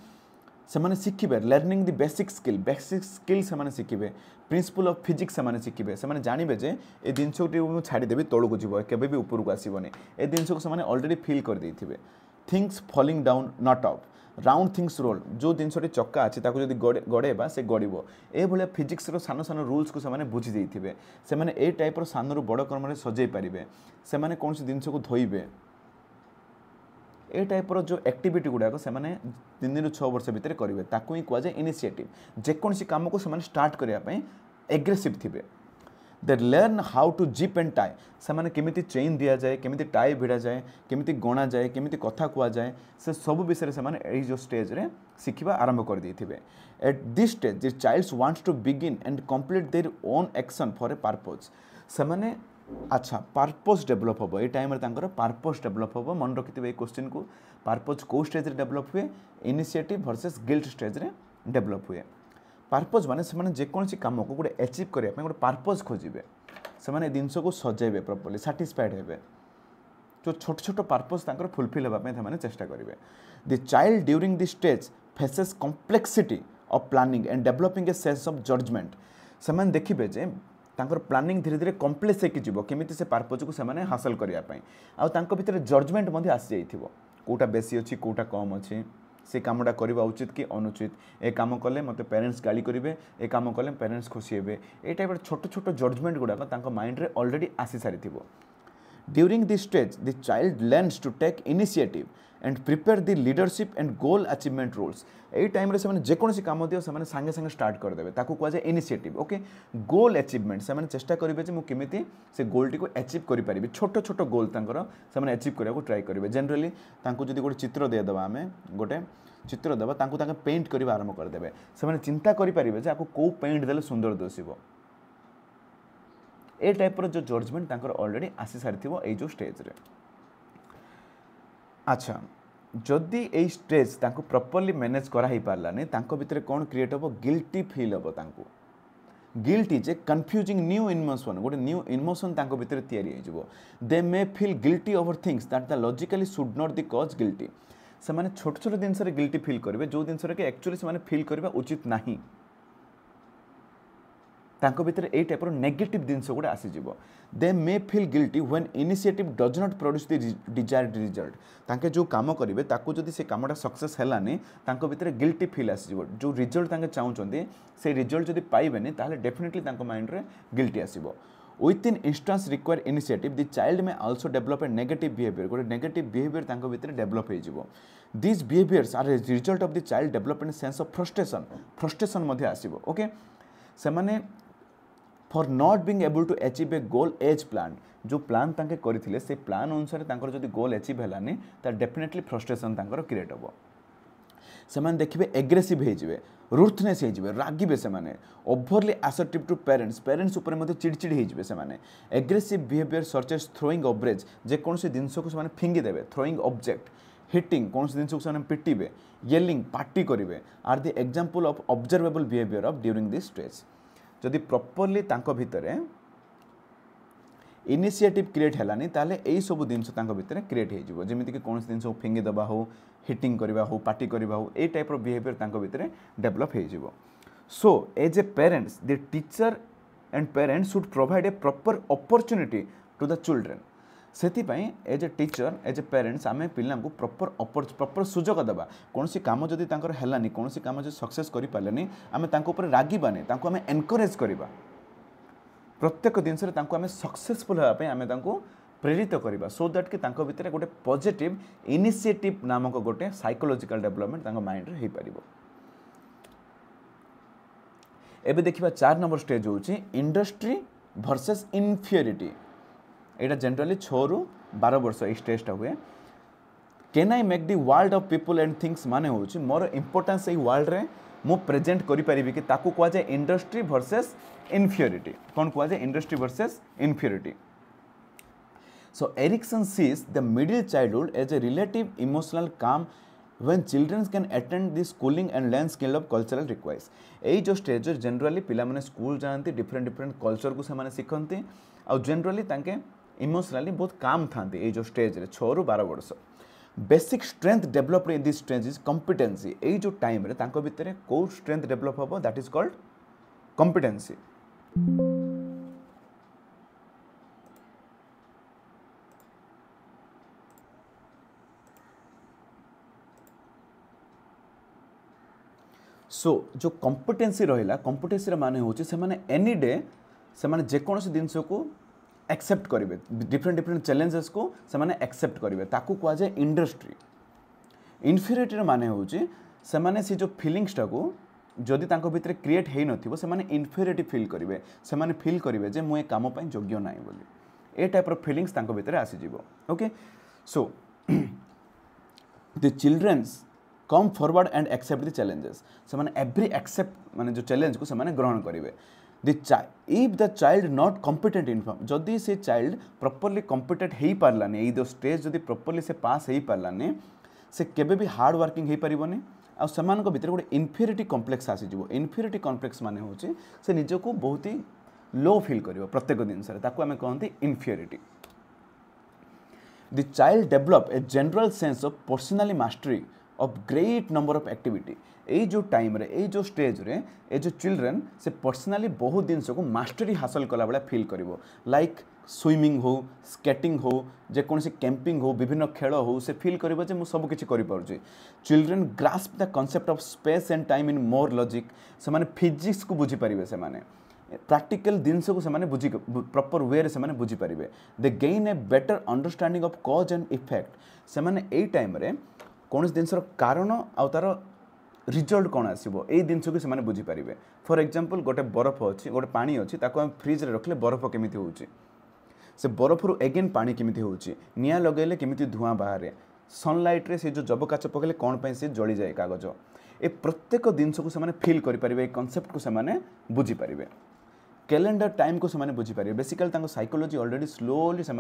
से माने शिखिबे लर्निंग द बेसिक स्किल से माने शिखिबे प्रिंसिपल ऑफ फिजिक्स से माने शिखिबे से माने जानिबे जे ए दिनसोटी मु छाडी देबी तळो को जीवो केबे भी ऊपर को आसीबोनी ए दिनसो को से माने ऑलरेडी फील कर देथिबे things falling down not up round things roll जो जिनसोटी चक्का अछि ताको जदी गड़ेबा से गड़िबो ए भले फिजिक्स रो सानो सानो रूल्स को से माने बुझी देथिबे से माने ए टाइप रो सानो रो बड़ कर्म रे सजै परिबे से माने कोनसी दिनसो को धोइबे ए टाइप रो जो एक्टिविटी गुड़ाक से 3 ରୁ 6 वर्ष भितर करेंगे ताकू ही कहुए इनिशिएटिव जेकोसी काम को से स्टार्ट करने एग्रेसिव थे they learn how to zip and tie से केमिति चेन दि जाए केमिति टाई भिड़ा जाए केमिति गणा जाए केमिति कथा कह जाए से सब विषय से जो स्टेज रे शिखा आरंभ कर देथिबे। At this stage the child's wants to begin and complete their own action for a purpose से अच्छा पर्पस डेभलप हम ये टाइम पर्पस डेभलप हम मन रखिथे क्वेश्चन को पर्पस कौ स्टेज रे डेभलप हुए इनिशिएटिव वर्सेस गिल्ट स्टेज रे डेभलप हुए। पर्पस माने से जेकोसी काम को गोटे अचीव करने गोटे पर्पस खोजे से जिनस को सजेबे प्रॉपर्ली सैटिस्फाइड हेबे जो छोट छोट पर्पस फुलफिल होगा चेष्टा करेंगे। The child during this stage faces complexity of planning and developing a sense of judgement से देखिए जे तांकर प्लानिंग धीरे धीरे कम्प्लेक्स हो केमिति से पर्पज को से हासिल करने आउ भितर जजमेंट आसी जाइथिबो कोटा बेसी अच्छी कोटा कम अच्छी से कामटा करवा उचित कि अनुचित ए काम कले मत पेरेंट्स गाली करेंगे ए काम कले पेरेंट्स खुशी हे ए टाइप छोट छोट जजमेंट गुड़ाक माइंड रे ऑलरेडी आसी सारी थिबो। During this stage the child learns to take initiative and prepare the leadership and goal achievement roles ए टाइम रे से जेकोसी काम दियो से सांगे सांगे स्टार्ट करदेवे ताकू कह जाए इनिशिएटिव ओके गोल अचीवमेंट से चेष्टा करेंगे जे मु केमिति से गोलटी को अचीव करि परिबि छोट छोट गोल तांकर से अचीव करने को ट्राई करेंगे। जनरली तांको जदि गोटे चित्र देदेबा आम गोटे चित्र देवा तांको तांके पेंट करबा आरंभ करदेवे से चिंता करि परिबे जे आको को पेंट देले सुंदर दिसिबो ए टाइप जो जजमेंट ऑलरेडी आसी सारी ए जो स्टेज रे। अच्छा जदि ए स्टेज तांको प्रॉपर्ली मैनेज करा ही पारलानी तांको भितर कौन क्रिएट हो गिल्टी फील हो तांको गिल्टी जे कन्फ्यूजिंग न्यू इमोशन गोटे न्यू इमोशन तांको भितर तैयारी हो they may feel guilty over things that the logically should not the cause guilty से माने छोट छोट जिनस गिल्टी फील करेंगे जो जिनस एक्चुअली से फील करबा उचित नहीं तांको भितर ए टाइप नेगेटिव जिनस गोटे आसीज they may feel guilty when initiative does not produce the desired result तांके जो काम करेंगे ताको जदि से कामटा सक्सेस हेलानी तांको भितर गिल्टी फील आसीज जो रिजल्ट तांके चाहते से रिजल्ट जदि पाइबेनी ताहले डेफिनेटली तांको माइंड रे guilty आसीबो। Within instance require initiative, the child may also develop a negative behavior. गोटे negative behavior तांको भितर develop हो जिवो. These behaviors are a result of the child developing a sense of frustration. Frustration मध्य आसीबो. Okay? सेमाने for not being able to achieve a goal as planned. जो प्लान तांके करिथिले से प्लान अनुसार तांकर जदि गोल अचीव हेलानी ता डेफिनेटली फ्रस्ट्रेशन तांकर क्रिएट होबो। सेमान देखिबे एग्रेसिव हे जिवे रुथनेस हो रागिबे से माने overly assertive to parents parents ऊपर मध्य चिड़चिड़ी हो से माने aggressive behaviour such as throwing ऑब्रेज जे कौन जिनस को से फिंगी देवे थ्रोइंग ऑब्जेक्ट हिटिंग कौन जिनस को से पिटिबे येलिंग पार्टी करेंगे are the example of observable behaviour of during this stage जदि प्रॉपर्ली तांको भितरे इनिशिएटिव क्रिएट हैलानी ताले एई सब जिनस तांको भितरे क्रिएट हो जिवो जेमिति कि कौन जिनस को फिंगी दबा हो हिटिंग करवा हो पार्टी करवा हो ए टाइप रो बिहेवियर तांको भितरे डेवलप हो जिवो so as a parents the teacher and parents should provide a proper opportunity to the children सेतिपाई as a teacher as a parents आम पिला प्रॉपर सुजोग देवा कौन सी कम जदि हैलानी कौन सी कम जो सक्सेस कर पारे आम तांको रागिबानी तांको आम एनकरेज करवा प्रत्येक जिनस आम सक्सेसफुल होगापी आम प्रेरित करवा सो दैट कि भितर गोटे पॉजिटिव इनिशिएटिव नामक गोटे साइकोलॉजिकल डेवलपमेंट माइंड रे हो पार एबे देखिबा 4 नंबर स्टेज होची इंडस्ट्री वर्सेस इनफियोरिटी एटा जनरली 6 रु 12 वर्ष ए स्टेजटा हुए can I make the world of people and things माने होची मोर इंपोर्टेंस ए वर्ल्ड रे मु प्रेजेंट करि परिबी कि ताकू कोआ जाय इंडस्ट्री वर्सेस इनफियोरिटी कोन कोआ जाय industry versus inferiority so Erikson sees the middle childhood as a relative emotional calm when children can attend the schooling and learn skill of cultural requires एई जो स्टेज जनरली पिला माने स्कूल जानती डिफरेंट कल्चर को से शिखती आ जनरली तांके इमोशनली बहुत काम थांती एई जो स्टेज रे 6 रु 12 वर्ष basic strength developed in this stage is competency एई जो टाइम रे तांको भितरे को स्ट्रेंथ डेवलप होबो that is called competency so जो कॉम्पिटेंसी रहिला कॉम्पिटेंसी माने होची से माने एनी डे से माने जे कोनोसी जिंस को एक्सेप्ट करिवे डिफरेंट चैलेंजेस को से माने एक्सेप्ट करिवे ताकू कोआ जाय इंडस्ट्री इनफीरियरिटी माने होची से माने से जो फीलिंग्स टा को जदि तांको भितरे क्रिएट हेई नथिबो से माने इनफीरियरिटी फील करिवे से माने फील करिवे जे मु ए काम पय योग्य नाही बोली ए टाइप रो फीलिंग्स तांको भितरे आसी जिवो okay so the childrens come forward and accept the challenges से माने एवरी एक्सेप्ट माने जो चैलेंज को से माने ग्रहण करेंगे if the child not competent inform जदि से चाइल्ड प्रॉपर्ली कॉम्पिटेंट हो पारानी ये स्टेज जदि प्रॉपर्ली से पास हो पारानी से केबे भी हार्ड वर्किंग हो पारिबनी आ सेमानक भितर गोटे इनफीरियरिटी कॉम्प्लेक्स आसीजिवो इनफीरियरिटी कॉम्प्लेक्स माने होची से निजको बहुत ही लो फील करिवो प्रत्येक जिनस ताकू आमे कहंती inferiority the child develop a general sense of personally mastery of great number of activity ये जो टाइम रे ये जो स्टेज रे ये जो चिल्ड्रेन से पर्सनली बहुत जिनस को मास्टरी हासिल कला बेला फील करिवो लाइक स्विमिंग हो स्केटिंग हो जे कौन से कैंपिंग हो विभिन्न खेल हो से फील करिवो जे मु सब किछि करि पारुछि children grasp the concept of space and time in more logic से माने फिजिक्स को बुझी परिबे से माने प्रैक्टिकल जिनस को से माने बुझी प्रॉपर वे रे से माने बुझी परिबे they gain a better understanding of cause and effect से माने ए टाइम रे कौन जिनसर कारण आ तार रिजल्ट कौन आसो ये जिनस को से बुझी पारे फॉर एग्जांपल गोटे बरफ अच्छी गोटे पानी अच्छी ताको हम फ्रिज रे रखले बरफ केमिति होउची से बरफ रु एगेन पानी केमिति होउची निया लगेले केमिति धुआं बाहर सनलाइट रे से जो जबकाच पकेले कौन पे से जली जाए कागज ए प्रत्येक जिनस को से फील करें कॉन्सेप्ट को से बुझी पारे कैलेंडर टाइम को से बुझी पारे बेसिकली साइकोलॉजी ऑलरेडी स्लोली से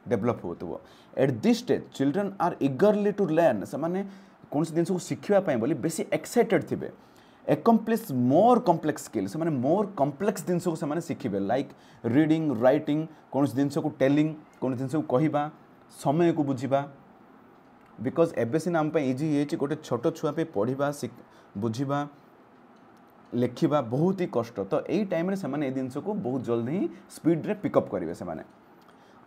डेवलप हो at this stage children are eagerly to learn से कौन से जिनस को शिखापी बोली बेसी एक्साइटेड थे एकम्प्लिश मोर कॉम्प्लेक्स स्किल से मोर कॉम्प्लेक्स जिनस को से शिखे लाइक रीडिंग राइटिंग कौन से जिनस को टेलिंग कौन जिनस को कहवा समय को बुझा बिकज एबे सीना आम इजी ये गोटे छोट छुआ पे पढ़ा बुझा लेखिबा बहुत ही कष्ट तो यही टाइम से जिनस को बहुत जल्दी ही स्पीड रे पिकअप करेंगे से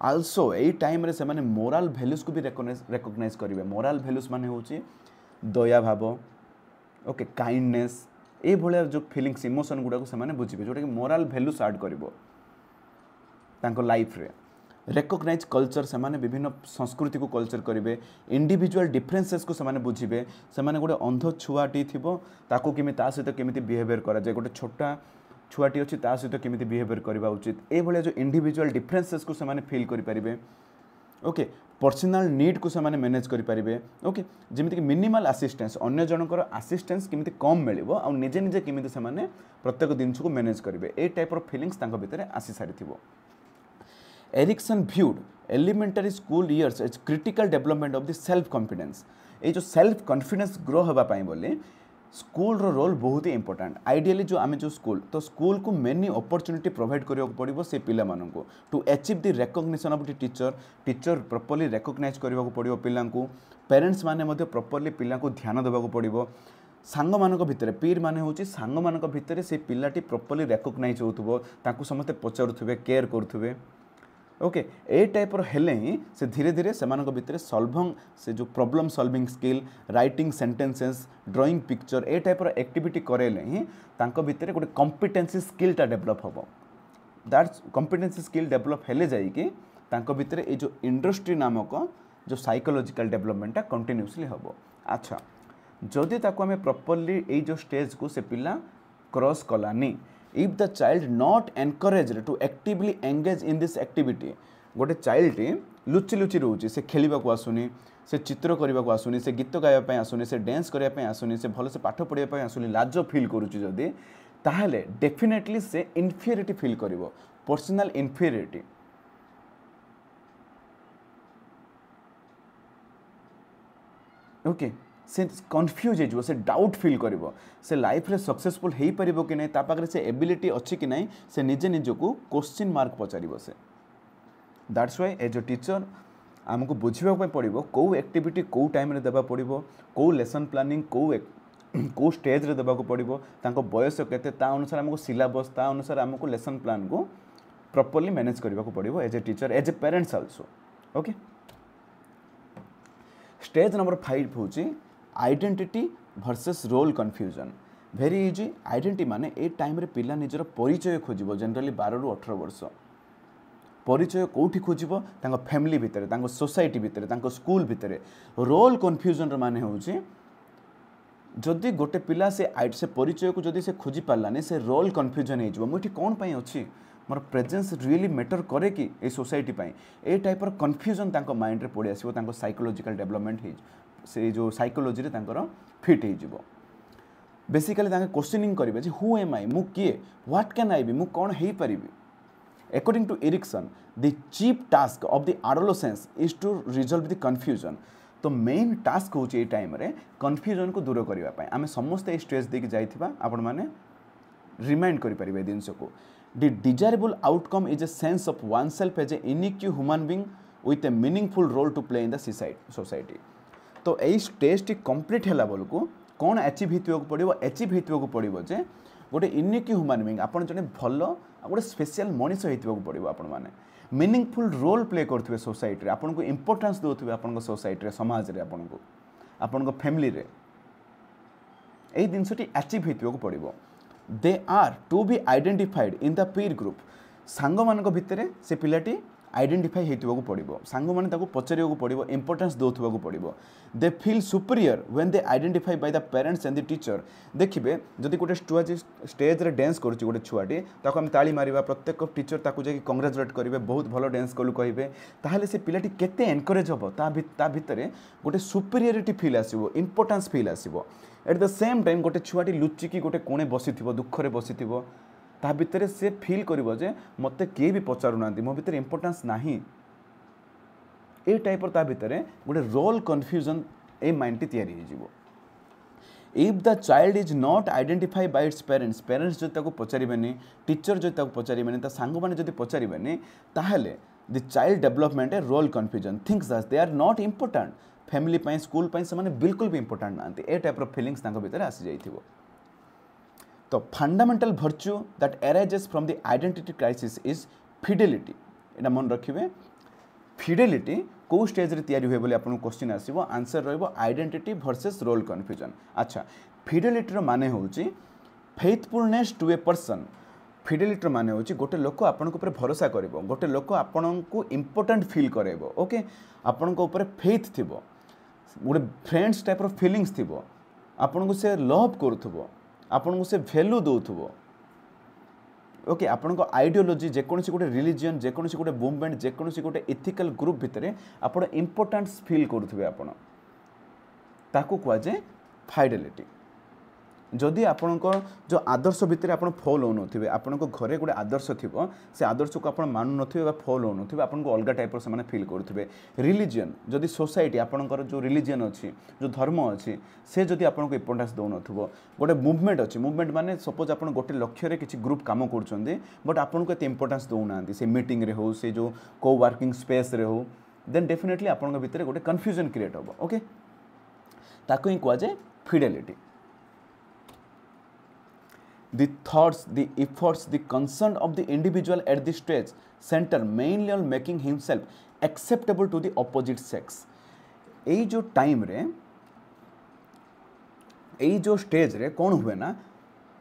आल्सो यही टाइम से मोराल भैल्यूज को भी रेकग्नाइज करेंगे मोराल भैल्यूज माने होची दया भाव ओके काइंडनेस ये भाया जो फिलिंग्स इमोशन गुड़ा से बुझे जोटा कि मोराल भैल्यूज आड कर लाइफ रे रेकग्नाइज कल्चर से विभिन्न संस्कृति को कल्चर करेंगे इंडिविजुअल डिफरेन्सेस को से बुझे से गोटे अंध छुआटी थी ताकू केमी ता सहित केमी बिहेवियर करा जाए गोटे छोटा छुआटी अच्छी ता सहित केमी बिहेवियर करवा उचित ये जो इंडिविजुअल डिफरेन्सेस को से फील करें ओके पर्सनाल नीड को से मैनेज करें ओके जमीक मिनिमल आसीस्टेंस अन्य जनकर आसीस्टेंस केमी कम मिले आ निजे निजे केमी से प्रत्येक जिन को मैनेज करेंगे ए टाइप फिलिंग्स भितर आसी सारी Erikson viewed elementary school years as critical development of the self confidence ये जो सेल्फ कॉन्फिडेंस ग्रो होगापाई बोली स्कूल रो रोल बहुत ही इंपोर्टेंट आइडियली जो आम जो स्कूल तो स्कूल को मेनी अपॉर्चुनिटी प्रोवाइड करने पड़ो से पिला मानू to achieve the recognition of the teacher properly recognise करने पड़ो पिला पेरेंट्स माने प्रॉपर्ली पिला को ध्यान देवा पड़ो सांग मानक भितर पीर माने होची सांग मानक भितर से पिलाटी प्रॉपर्ली रिकग्नाइज होथुबो ताकू समस्त पचारुथुबे केयर करुथुबे ओके ए टाइप हेले ही से धीरे धीरे से भितर सॉल्विंग से जो problem solving skill writing sentences drawing picture ए टाइप एक्टिविटी करेले ही तांको भितर गोटे कॉम्पिटेंसी स्किलटा डेवलप होबो दैट्स कॉम्पिटेंसी स्किल डेवलप हेले जाई कि तांको भितर ए जो इंडस्ट्री नामक जो साइकोलॉजिकल डेवलपमेंटा कंटिन्यूअसली होबो अच्छा जदि ताको हमें प्रॉपर्ली ए जो स्टेज को से पिला क्रॉस कलानी if the child not encourage to actively engage in this activity गोटे चाइल्ड लुचि लुचि रोचे से खेलने को आसुनी से चित्र करने को आसुनी से गीत गाइबा आसुनी से डांस करने आसुनी से भल से पाठ पढ़ाई आसुनी लाज फिल करुच्ची जदि ताहले डेफिनेटली से इनफिरिटी फिल करिवो पर्सनल इनफिरिटी ओके से कन्फ्यूज हो से डाउट फिल करिवो से लाइफ रे सक्सेसफुल हो पारिबो कि नहीं ता पाखरे से एबिलिटी अच्छी कि नहीं से निजे निजको क्वेश्चन मार्क पचारिबो से that's why as a teacher आमको बुझिबा पड़ो कौ एक्टिविटी कौ टाइम रे देबा पड़ो कौ लेसन प्लानिंग कौ स्टेज रे देबा पड़ो तांको बयस केते ता अनुसार आमको सिलेबस ता अनुसार आमको लेसन प्लान को प्रॉपर्ली मैनेज करबा पड़ो as a teacher as a parents also okay stage number 5 होची identity versus role confusion very easy identity माने ए टाइम रे पिला निजर परिचय खोजिबो जनरली 12 रु 18 वर्ष परिचय कौटी खोजिबो तांको फैमिली भितर तांको सोसाइटी भितर तांको स्कूल भितर रोल कन्फ्यूजन माने होउची जदि गोटे पिला से परिचय को जदि से खोजी पालानी से रोल कन्फ्यूजन हो मुझे कौन पाई अच्छी मोर प्रेजेंस रियली मैटर करे कि a society pi A type confusion तांको माइंड रे पड़ी आसीबो तांको साइकोलॉजिकल डेवलपमेंट हो से जो साइकोलॉजी रे तांकर फिट हो बेसिकली तांके क्वेश्चनिंग करिवे जे हु एम आई मु किए व्हाट कैन आई बी मु कौन हेई परिबी According to Erikson, the chief task of the adolescence is to resolve the confusion. तो मेन टास्क हो टाइम रे कन्फ्यूजन को दूर करने आम समस्ते स्टेज देके जाइथिबा आपण माने रिमाइंड करि परिबे दिन को the desirable outcome is a sense of oneself as a unique human being with a meaningful role to play in the society तो यही स्टेज टी कंप्लीट हैला बोल को कौन अचीव होइथबो पड़िबो अचीव होइथबो पड़िबो जे गोटे यूनिक ह्यूमन बीइंग आपण जने भल गोटे स्पेशल मनीष होइथबो पड़िबो आपण माने मीनिंगफुल रोल प्ले करथबे सोसाइटी रे आपण को इंपोर्टेंस दोथबे आपण को सोसाइटी रे समाज रे आपण को फैमिली रे एई दिनसटी अचीव होइथबो पड़िबो they are to be identified in the peer group सांग मानक भितरे से पिलाटी आइडेंटिफाई होइथबो पड़िबो सांग माने ताको पचरियो पड़िबो इंपोर्टेंस दोथबो पड़िबो they feel superior when they identify by the parents and the teacher देखिबे जदि गोटे छुआ स्टेज रे डांस करूची गोटे छुआटी ताको हम ताली मारिबा प्रत्येक टीचर ताको जे कांग्रेचुलेट करिवे बहुत भलो डांस कलु कहिबे ताहाले से पिलाटी केते एनकरेज होबो ता भितरे गोटे सुपीरियरिटी फील आसीबो इंपोर्टेंस फील आसीबो एट द सेम टाइम गोटे छुआटी लुचि की गोटे कोणे बसिथिबो दुखरे बसिथिबो ता भितर से फील करिवो जे मते किए भी पचारु नांती मो भितर इंपोर्टेंस नाही ए टाइप ता भितर गोटे रोल कन्फ्यूजन ए माइंड तैयारी हो जिवो if the child is not identify bye its parents जो ताको पचारिबेनी टीचर जो ताको पचारिबेनी ता सांग माने जदि पचारिबेनी ताहले द चाइल्ड डेवलपमेंट ए role confusion thinks that they are not important family पाई स्कूल पाई से माने बिल्कुल भी इंपोर्टेंट नांती ए टाइप फीलिंग्स ताको भितर आसी जाइथिबो तो fundamental virtue that arises from the identity crisis is fidelity एटा मन रखिबे फिडेलिटी को स्टेज रे तैयारी होय बोले आपन क्वेश्चन आसीबो आंसर रहइबो आइडेंटिटी वर्सेस रोल कन्फ्यूजन अच्छा फिडेलिटी रो माने होउची faithfulness to a person fidelity रो माने होउची गोटे लोक आपन को ऊपर भरोसा करबो गोटे लोक आपन को इंपोर्टेंट फील करेबो ओके आपन को ऊपर फेथ थिबो गोटे फ्रेंड्स टाइप रो फीलिंग्स थिबो आपन को से लव करथबो आपन को से वैल्यू दोथबो ओके आपण आइडियोलोजी जेकोसी गोटे रिलीजन जेकोसी गोटे मुवमेंट जेकोसी गोटे इथिकल ग्रुप भितर आपण इम्पोर्टेंस फील करुवे आपण ताकू कहुए फाइडेलिटी जदि आपण जो आदर्श भितर आप फॉलो नथिबे आपण घरे गोटे आदर्श थिबो से आदर्श को आपण मानु नथिबे फॉलो नथिबे आपण को अलग टाइप से फील करुवे रिलीजन जदि सोसाइटी आपणकर जो रिलीजन अच्छी जो धर्म अच्छी से जदि आपण को इम्पोर्टेंस दौ नथिबो गोटे मुवमेंट अच्छी मुवमेंट माने सपोज आपण गोटे लक्ष्य रे किछि ग्रुप काम करछन्ते बट आपण को एते इम्पोर्टेंस दौ नांती से मीटिंग रे हो से जो को वर्किंग स्पेस रे हो देन डेफिनेटली आपण भितर गोटे कंफ्यूजन क्रिएट होबो ओके ताको ही कह जाए Fidelity the thoughts the efforts the concern of the individual at this stage center mainly on making himself acceptable to the opposite sex एई जो टाइम रे एई जो स्टेज रे कौन हुए ना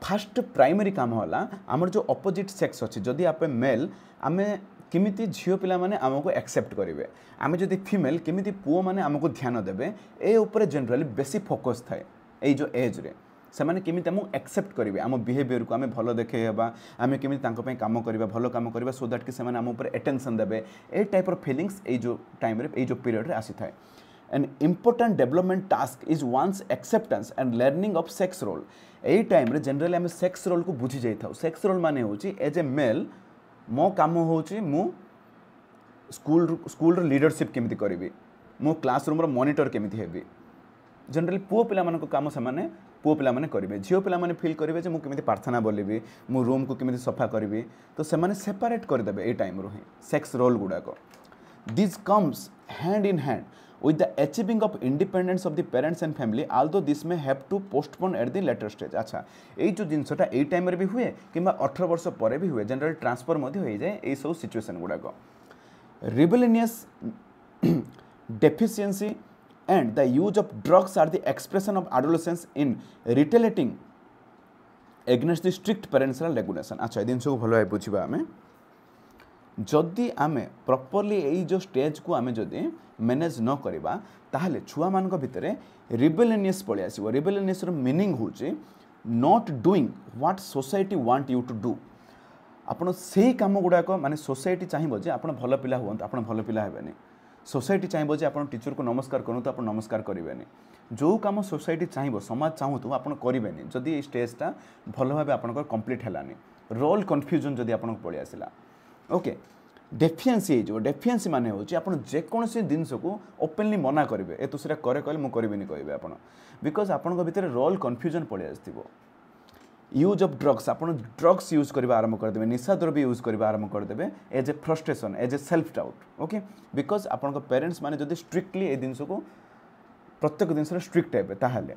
फास्ट प्राइमरी काम होला आमर जो अपोजिट सेक्स अच्छी जदि आप मेल आमे किमिति झियो पिला माने आमको एक्सेप्ट करेंगे आमे जदि फीमेल किमिति पुओ माने आमको ध्यान देबे ए ऊपर जनरली बेसी फोकस थाए एई जो एज रे से मैंने केमी एक्सेप्ट करेंगे आम बिहेवियर को आम भल देखे आम केमी काम करवा भल काम करवा सो दैट कि से आम उपर अटेंशन देवे ए टाइप ऑफ फीलिंग्स ए जो टाइम रे ए जो पीरियड रे आसी थाए an important development task is one's acceptance and learning of sex role ए टाइम रे जनरली आम सेक्स रोल को बुझी जाई सेक्स रोल माने होची एज ए मेल मो काम होची मु स्कूल लीडरशिप केमिति करिवि मो क्लासरूम रो मॉनिटर केमिति हेबी जनरली पुओ पिला मानको काम से माने पुओ पिला माने करिवे झियो पिला माने फील करिवे जे मु केमिति प्रार्थना बोलिबी मु रूम को केमिति सफा करिवि तो से माने सेपरेट कर देबे ए टाइम रो ही सेक्स रोल गुडा को this comes hand in hand with the achieving of independence of the parents and family although this may have to postpone at the later stage अच्छा एई जो जिनसटा एई टाइम रे भी हुए किबा 18 वर्ष परे भी हुए जनरल ट्रांसफर मध्ये होई जाय एई सब सिचुएशन गुडा को rebellious deficiency and the use of drugs are the expression of adolescence in retaliating against the strict parental regulation अच्छा दिन सब भलो है बुझिबा हमें जदि आमे प्रॉपर्ली एई जो स्टेज को आमे जदि मैनेज न करबा ताहले छुआ मानक भितरे रिबेलियस पळे आसीबो रिबेलियस रो मीनिंग होची not doing what society want you to do आपण सेही काम गुडा को माने सोसाइटी चाहिबो जे आपण भलो पिला होंत आपण भलो पिला हेबेनी सोसाइटी चाहिबो जे आपण टीचर को नमस्कार करू तो आपण नमस्कार करिवेनी जो काम सोसाइटी चाहिबो समाज चाहू तो आपण करिवेनी जदि ए स्टेजटा भलो भाबे आपण कंप्लीट हेलानी रोल कन्फ्यूजन जदि आपण पळे आसिला ओके डेफिएंसी जो डेफिएंसी माने होची आपण जे कोनसे जिंस को ओपनली मना करिवे ए तुसरा करे कहले मु करिवेनी कहबे आपण बिकॉज आपण को भीतर रोल कन्फ्यूजन पळे आस्थिबो यूज ऑफ ड्रग्स आपण ड्रग्स यूज करबा आरंभ कर देबे निशा द्रव्य यूज करबा आरंभ कर देबे as a frustration as a self doubt okay because आपण को पेरेंट्स माने जदी स्ट्रिक्टली ए जिंस को प्रत्येक जिंस रे स्ट्रिक्ट हेबे ताहाले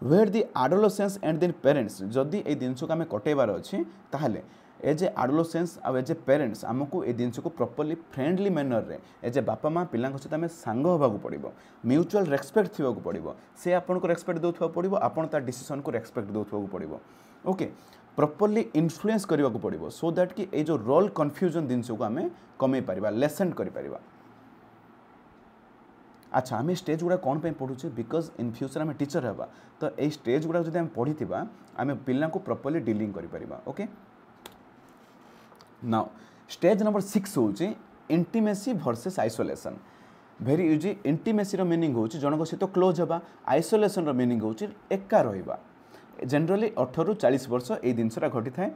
where the adolescence and then parents जदी ए जिंस को हमें कटेबार अछि ताहाले एज ए एडोलेसेंस आ एज ए पेरेंट्स आमको ए जिनस को प्रॉपर्ली फ्रेंडली मैनर रे एज ए बापा माँ पिला सहित आम सांग होगा पड़ो म्यूचुअल रेस्पेक्ट थी पड़ो से आपन को रेस्पेक्ट दौथा पड़ो आपन ता डिसीजन को रेस्पेक्ट दौथा पड़ो ओके प्रॉपर्ली इन्फ्लुएंस करने को पड़ो सो दैट कि ए जो रोल कन्फ्यूजन जिनस को आम कमे पारिबा लेसन करि पारिबा अच्छा आम स्टेज गुड़ा कौन पे पढ़ुचे बिकज इन फ्यूचर आम टीचर हेबा तो ये स्टेज गुड़ा जब आम पढ़ी आम पिला को प्रॉपर्ली डीलिंग करि पारिबा ओके नाउ स्टेज नंबर 6 होची intimacy versus isolation very easy intimacy रो मीनिंग होची जनक सहित क्लोज हेबा आइसोलेशन रो मीनिंग होची एका रहिबा जनरली 18 रु 40 वर्ष ए दिनसरा घटी थाए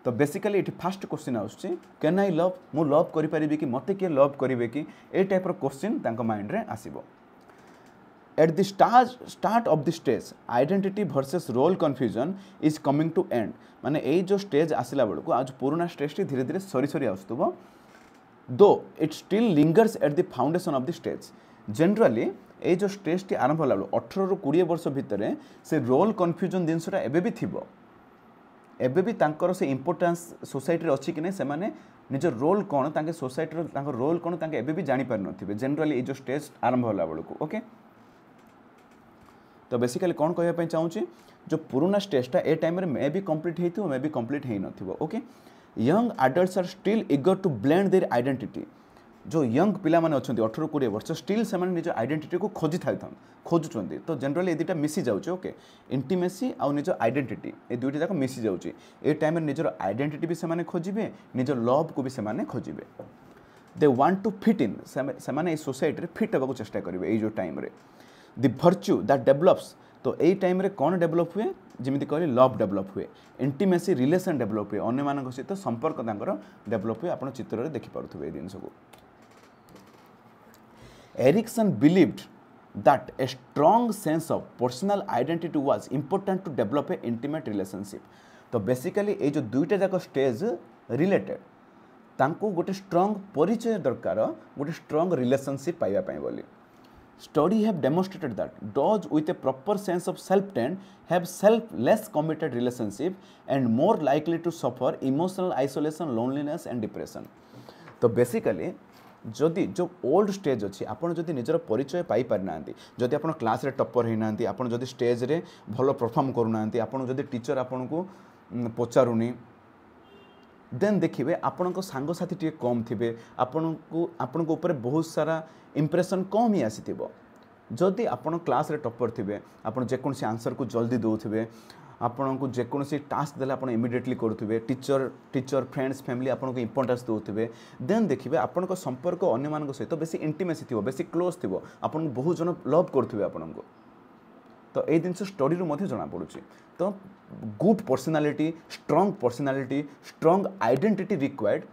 तो बेसिकली इट फर्स्ट क्वेश्चन आउची कैन आई लव मु लव करि परिबे कि मते के लव करिवे कि ए टाइप रो क्वेश्चन तांको माइंड रे आसीबो at the start of the stage identity versus role confusion is coming to end माने ए जो स्टेज आसला बेलू को आज पुराना स्टेज टी धीरे धीरे सरी सरी आसुबो though it still lingers at the foundation of the stage generally ए जो स्टेज टी आरंभ होला 18 रु 20 वर्ष भितर से रोल कन्फ्यूजन जिनसटा एबे भी थिबो एबे भी तांकर से इंपोर्टेंस सोसाइटी रे अछि कि नै से माने निज रोल कोन तांके सोसाइटी रो तांकर रोल कोन तांके एबे भी जानि पार नथिबे जनरली ए जो स्टेज आरंभ होला बेलू को ओके तो बेसिकली कौन कहवाई चाहूँगी जो पुराना स्टेजटा ए टाइम मे भी कंप्लीट हो मे भी कंप्लीट हो नथिबो okay young adults are still eager to blend their identity जो यंग पिला माने अछंती 18 20 वर्ष स्टिल से निज आइडेंटिटी को खोजुचंती तो जनरली ए दुटा मिसी जाउचे ओके इंटीमेसी आ निज आइडेंटिटी ए दुइटा जाक मिसी जाउचे ए टाइम रे निजर आइडेंटिटी भी से माने खोजिबे निज लव को भी से माने खोजिबे they want to fit in से माने ए सोसाइटी रे फिट हेबाको चेष्टा करिवे ए जो टाइम रे द वर्च्यू दैट डेवलप्स तो यही टाइम रे कौन डेवलप हुए जमी कहली लव डेवलप हुए इंटीमेसी रिलेशन डेवलप हुए अन्य मान सहित संपर्क डेवलप हुए आप चित्र में देखिपे ये जिनस को Erikson believed that a strong sense of personal identity was important to develop a intimate relationship तो बेसिकली ये जो दुईटा जाक स्टेज रिलेटेड तांको गोटे स्ट्रॉन्ग परिचय दरकार गोटे स्ट्रॉन्ग रिलेशनशिप पाइबा बोली Study have demonstrated that those with a proper sense of self-tend have less committed relationship and more likely to suffer emotional isolation, loneliness and depression. तो बेसिकली जदि जो ओल्ड स्टेज अच्छी आपड़ जदि निजर परिचय पाई पारिना जदि आप क्लास रे टप्पर होना आप जदि स्टेज रे भल परफॉर्म करूना आपड़ जदि टीचर आपन को पचारुनी देन देखिए आपण को सांग साथी टे कम थे आपण को ऊपर बहुत सारा इंप्रेशन कम ही आसी जदि आपण क्लास रे टप्पर थे आपण जेकोसी आंसर को जल्दी दौथे आपण को जेकोसी टास्क देला आपण इमिडिएटली करुवे टीचर फ्रेंड्स फैमिली आपण को इंपोर्टेंस दौथे देन देखिए आपण को संपर्क अन्य मान सहित बेसी इंटीमेसी थी बेसी क्लोज थी आपण बहुत जन लव करुवे आपण को तो ये जिन स्टोरी जना पड़ू तो good personality strong identity required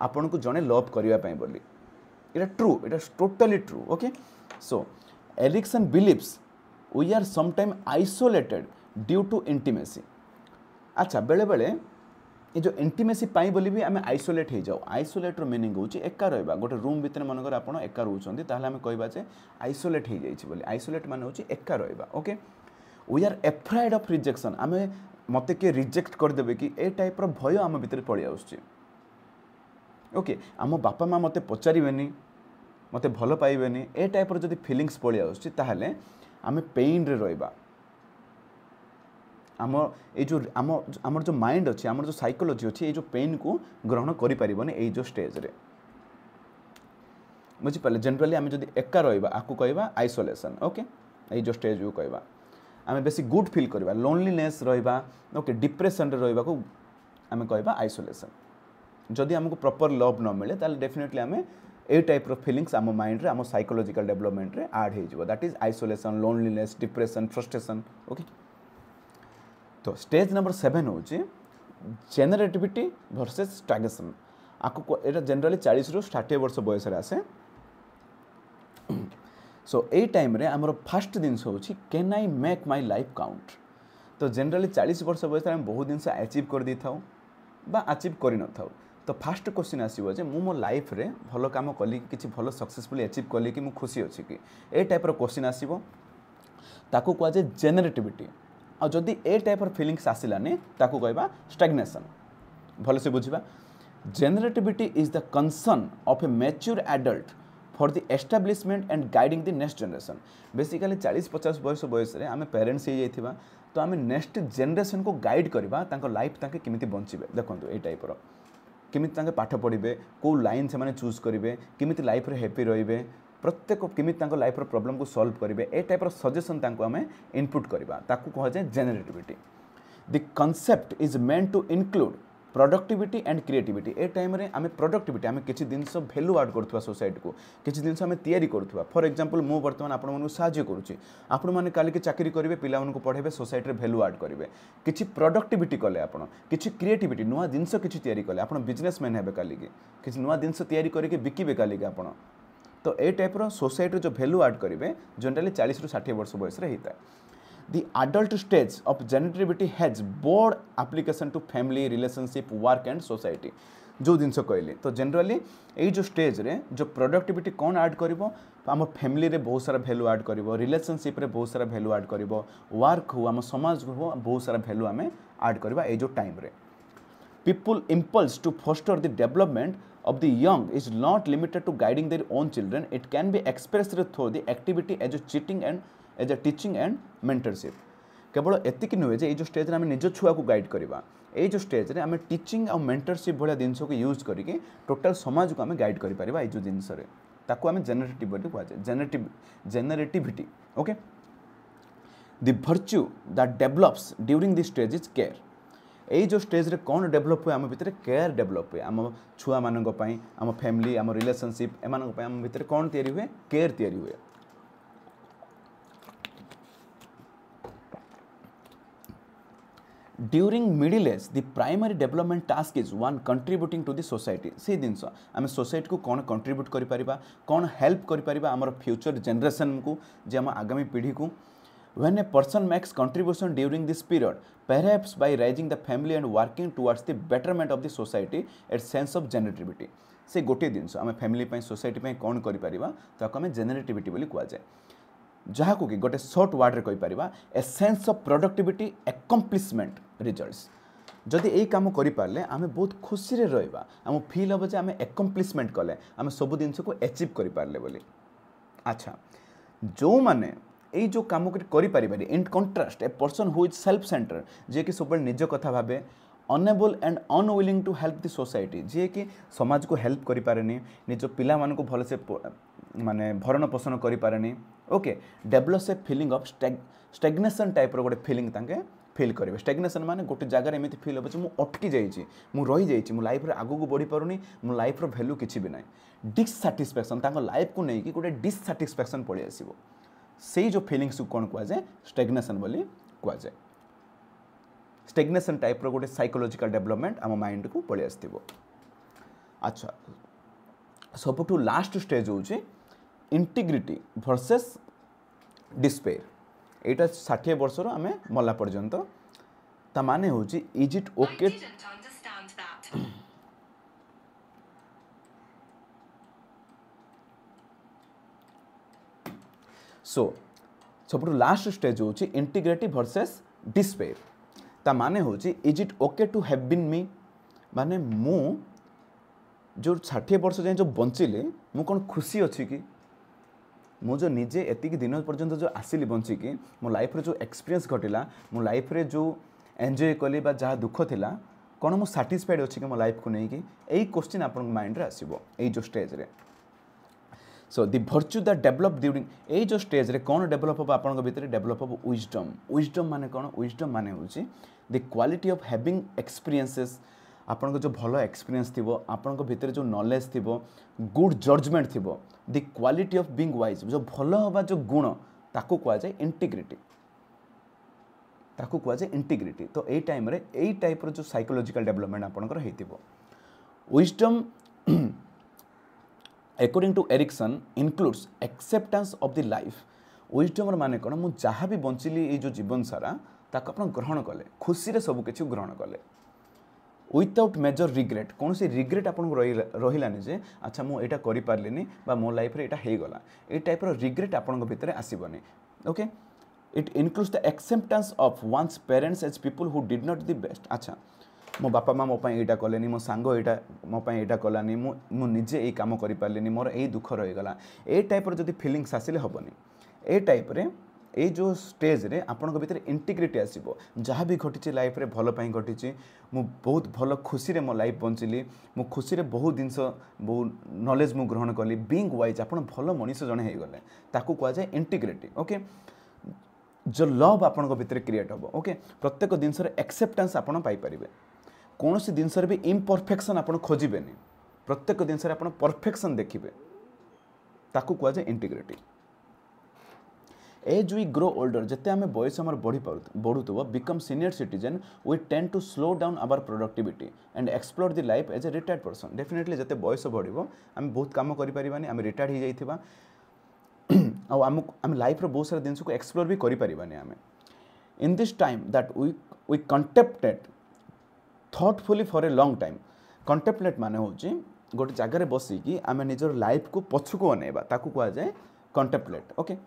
आपन को जने लव करने बोली it true it totally true okay so Erikson believes we are sometime isolated due to intimacy अच्छा बेले बेले ये जो इंटीमेसी पाई बोली भी आम आइसोलेट हो जाओ आइसोलेट मीनिंग होची एका रहिबा गोटे रूम भितर मनकर आपण एका रहउछंती ताहले आम कहबा जे आइसोलेट हो जाइछि बोली आइसोलेट माने होची एका रहिबा okay we are afraid of rejection आम मते के रिजेक्ट कर देबे कि ए टाइप रो भय आम भितर पळि आउछि ओके आम बापा माँ मते पचारिबेनी मते भल पाइबेनी ए टाइप रो जदि फीलिंग्स पळि आउछि ताहले आम पेन रे रहिबा आम ये जो आम जो माइंड अच्छे आम जो साइकोलॉजी अच्छी ये जो पेन को ग्रहण करें ये जो स्टेज रे बुझीपारे जनरली आम जब एका रहा आपको कहवा आइसोलेशन ओके ये जो स्टेज को कहवा आम बेसी गुड फील करवा लोनलीनेस रहा ओके डिप्रेशन रहा को आम कहवा आइसोलेशन जदि आमको प्रॉपर लव न मिले ताले डेफिनेटली आम ए टाइप रो फीलिंग्स आम माइंड रे आम साइकोलॉजिकल डेवलपमेंट रे ऐड हो that is isolation loneliness depression frustration okay तो स्टेज नंबर 7 हूँ जेनरेटिविटी वर्सेस स्टैग्नेशन आपको ये जनरली 40 रु 60 वर्ष बयस आसे सो ए टाइम रे आमर फास्ट जिनस हूँ can I make my life count तो जनरली 40 वर्ष बयस आम बहुत जिन अचीव कर दी था अचीव कर न था तो फास्ट क्वेश्चन आसो जे मो लाइफ रे भल काम कली कि भल सक्सेसफुली अचीव कली कि खुशी अच्छी कि ए टाइप क्वेश्चन आसो ताकू कहुए जेनरेटिविटी और जदि ए टाइप फीलिंग्स आसलानी ताकू कहवा स्टैग्नेशन भल से बुझा generativity is the concern of a mature adult for the establishment and guiding the next generation basically 40-50 बयस आम पेरेंट्स हो जाइथिबा तो आम नेक्स्ट जनरेशन को गाइड करवा लाइफ ताके किमिति बंचिबे देखो ए टाइप किमिति पाठ पढ़े कौ लाइन से चूज करेंगे किमिति लाइफ रे हैप्पी रहिबे प्रत्येक किमित लाइफ प्रॉब्लम को सॉल्व करेंगे ए टाइप सजेशन आम इनपुट करवा ताकू कह जाए generativity the concept is meant to include productivity and creativity ए टाइम रे आम प्रोडक्टिविटी आम किसी जिनस भैल्यू आड करुवा सोसाइटी को किसी जिनस आम तैयारी करुवा फॉर एग्जांपल मु बर्तमान आपण साहाय्य करुच्ची आपण मैंने काली के चाकरी करेंगे पिला पढ़ेबे सोसाइटी रे भैल्यू आड करेंगे किसी प्रोडक्टिविटी कले आपण किसी क्रिएटिविटी नुआ जिनस किसी तैयारी कले आपण बिजनेसमैन हेबे काली के किसी नुआ जिनस तैयारी करके बिकिबे काली के आपण तो ए टाइप सोसाइटी जो भैल्यू आड करेंगे जनरली 40 रु 60 वर्ष बयस होता है The adult stage of generativity has broad application to family, relationship, work and society. जो जिनस कहली तो जनरली यही जो स्टेज रे जो प्रोडक्टिविटी कौन ऐड करिवो आम फैमिली रे बहुत सारा वैल्यू ऐड करिवो रिलेशनशिप रे बहुत सारा वैल्यू ऐड करिवो वर्क हो आम समाज हो बहुत सारा वैल्यू आम ऐड करवा ए जो टाइम रे people impulse to foster the development of the young is not limited to guiding their own children. It can be expressed through the activity as a teaching and mentorship. केवल एतिक नुहे जे जो स्टेज आम निज छुआ को गाइड करवा ये जो स्टेज रे आम टीचिंग आ मेंटरशिप भाया जिन को यूज करके टोटाल समाज को आम गाइड करें ये जो जिनस ताको आम जेनेरेटिव बोली कहुए generativity okay the virtue that develops during this stage is care यही जो स्टेज रे कौन डेवलप हुए आम भितर केयर डेवलप हुए आम छुआ मानक आम फैमिली आम रिलेशनशिप एम आम भितर कौन तैयारी हुए केयर तैयारी हुए during middle age the primary development task is one contributing to the society से जिनस आम सोसाइटी को कौन कंट्रीब्यूट करिपरिबा कौन हेल्प करिपरिबा आमर फ्यूचर जनरेशन को जे आम आगामी पीढ़ी को when a person makes contribution during this period perhaps by raising the family and working towards the betterment of the society a sense of generativity से गोटे जिनस आम फैमिली सोसाइटी कौन करिपरिबा ताको आम जेनेरेटिविटी बोली कहुए जहाँ को कि गोटे शॉर्ट वर्ड रे कहि परिबा a sense of productivity accomplishment results जदि यही कम करें आम बहुत खुशी रे रहिबा आम फील हम जे आम एकम्प्लिशमेंट कले आम सब जिनस को अचीव करें बोली अच्छा जो माने यही जो कम करें in contrast a person who is self centre जी कि सब निज कथा भावे unable and unwilling to help the society जी कि समाज को हेल्प करें निज पिला मानक भलसे माने भरण पोषण करें okay develop a feeling of stagnation type गोटे फिलिंग तांके फिल करेंगे स्टैग्नेशन माने गोटे जगह एमती फिल हो मुझे अटकी जाइए मुझे रही मो लाइफ आगू को बढ़ी पारूनी मो लाइफ वैल्यू किसी भी ना डिससाटिस्फैक्शन लाइफ को लेकिन गोटे डिससाटिस्फैक्शन पलि आसो से जो फिलिंग्स को कौन कहुए स्टैग्नेशन बोली कहुए स्टैग्नेशन टाइप गोटे साइकोलॉजिकल डेवलपमेंट आम माइंड को पलि आसो अच्छा सबुठू लास्ट स्टेज होची इंटीग्रिटी वर्सेस डिस्पेयर एटा 60 वर्ष आम मला पर्यंत ता माने होची इज इट ओके सो सबुठू लास्ट स्टेज होची इंटीग्रिटी वर्सेस डिस्पेयर ता माने होची is it okay to have been me माने मु जो 60 वर्ष जाए जो बंचिली मु कौन खुशी अच्छी कि मु जो निजे एतिक दिन पर्यंत जो आसिली बंचिकी मो लाइफ रे जो एक्सपीरियंस घटिला मो लाइफ रे जो एंजॉय कली बा जहाँ दुख थिला कौन मु सैटिस्फाइड अच्छी कि मो लाइफ को लेकिन यही क्वेश्चन आपन माइंड रे आसीबो एई जो स्टेज रे so the virtue that develop during एई जो स्टेज रे कौन डेवलप हो आपन भीतर डेवलप हो विजडम माने कौन विजडम माने होची the quality of having experiences आपन जो भल एक्सपीरियंस थी आपण भितर जो नॉलेज थी गुड जजमेंट थी the quality of being wise जो भल हवा जो गुण ताको कह जाए इंटीग्रिटी ताको कह जाए इंटीग्रिटी तो यही टाइम रे यही टाइप जो साइकोलॉजिकल डेवलपमेंट आपनकर हेतिबो wisdom according to Erikson includes acceptance of the life wisdom माने कौन मु जहाँ भी बंचिली ये जो जीवन सारा ताको आपण ग्रहण कले खुशी रे सब किछि ग्रहण कले विदाउट मेजर रिग्रेट कौन सी रिग्रेट आपन रहिलानी जे अच्छा मु एटा करि पारलिनी बा मो लाइफ रे एटा हे गला ए टाइप रो रिग्रेट आपन भितर आसीबनी okay it includes the acceptance of one's parents as people who did not the best अच्छा मो बापा माँ मो पाई एटा कलेनी मो सांग एटा मो पाई एटा कलानी मु निजे ए काम करि पारलिनी मोर ए दुख रहि गला ए टाइप रो जदी फीलिंग्स आसिले हबनी ए टाइप रे ये जो स्टेज रे आपण भीतर इंटीग्रिटी आसीबो जहाँ भी घटी लाइफ रे भल पाई घटी मु बहुत भल खुशी रे मो लाइफ बंचिली मु खुशी रे बहुत जिनस बहुत नॉलेज मु ग्रहण कली बीइंग वाइज आपण भल मनीष जने हो गले ताकू कह जाए इंटीग्रिटी ओके जो लव आपण भीतर क्रिएट हम ओके प्रत्येक जिनस एक्सेप्टेंस आपण पाई परिबे कौन सी जिनस भी इम्परफेक्शन आपण खोजिबेनी प्रत्येक जिनस आपण परफेक्शन देखिबे ताकू कह जाए integrity as we grow older जिते आम बयस आम बढ़ुव become senior citizen we tend to slow down our productivity and explore the life as a retired person definitely जिते बयस बढ़ो आम बहुत कम करें आम रिटायर्ड हो जाइथिबा आम लाइफ रो बहुत सारा जिन को एक्सप्लोर भी करें आम in this time that we contemplate thoughtfully for a long time contemplate माने होची गोटे जगह बसिकी आम निजर लाइफ को पछुको अनेबा ताकू कह जाए contemplate okay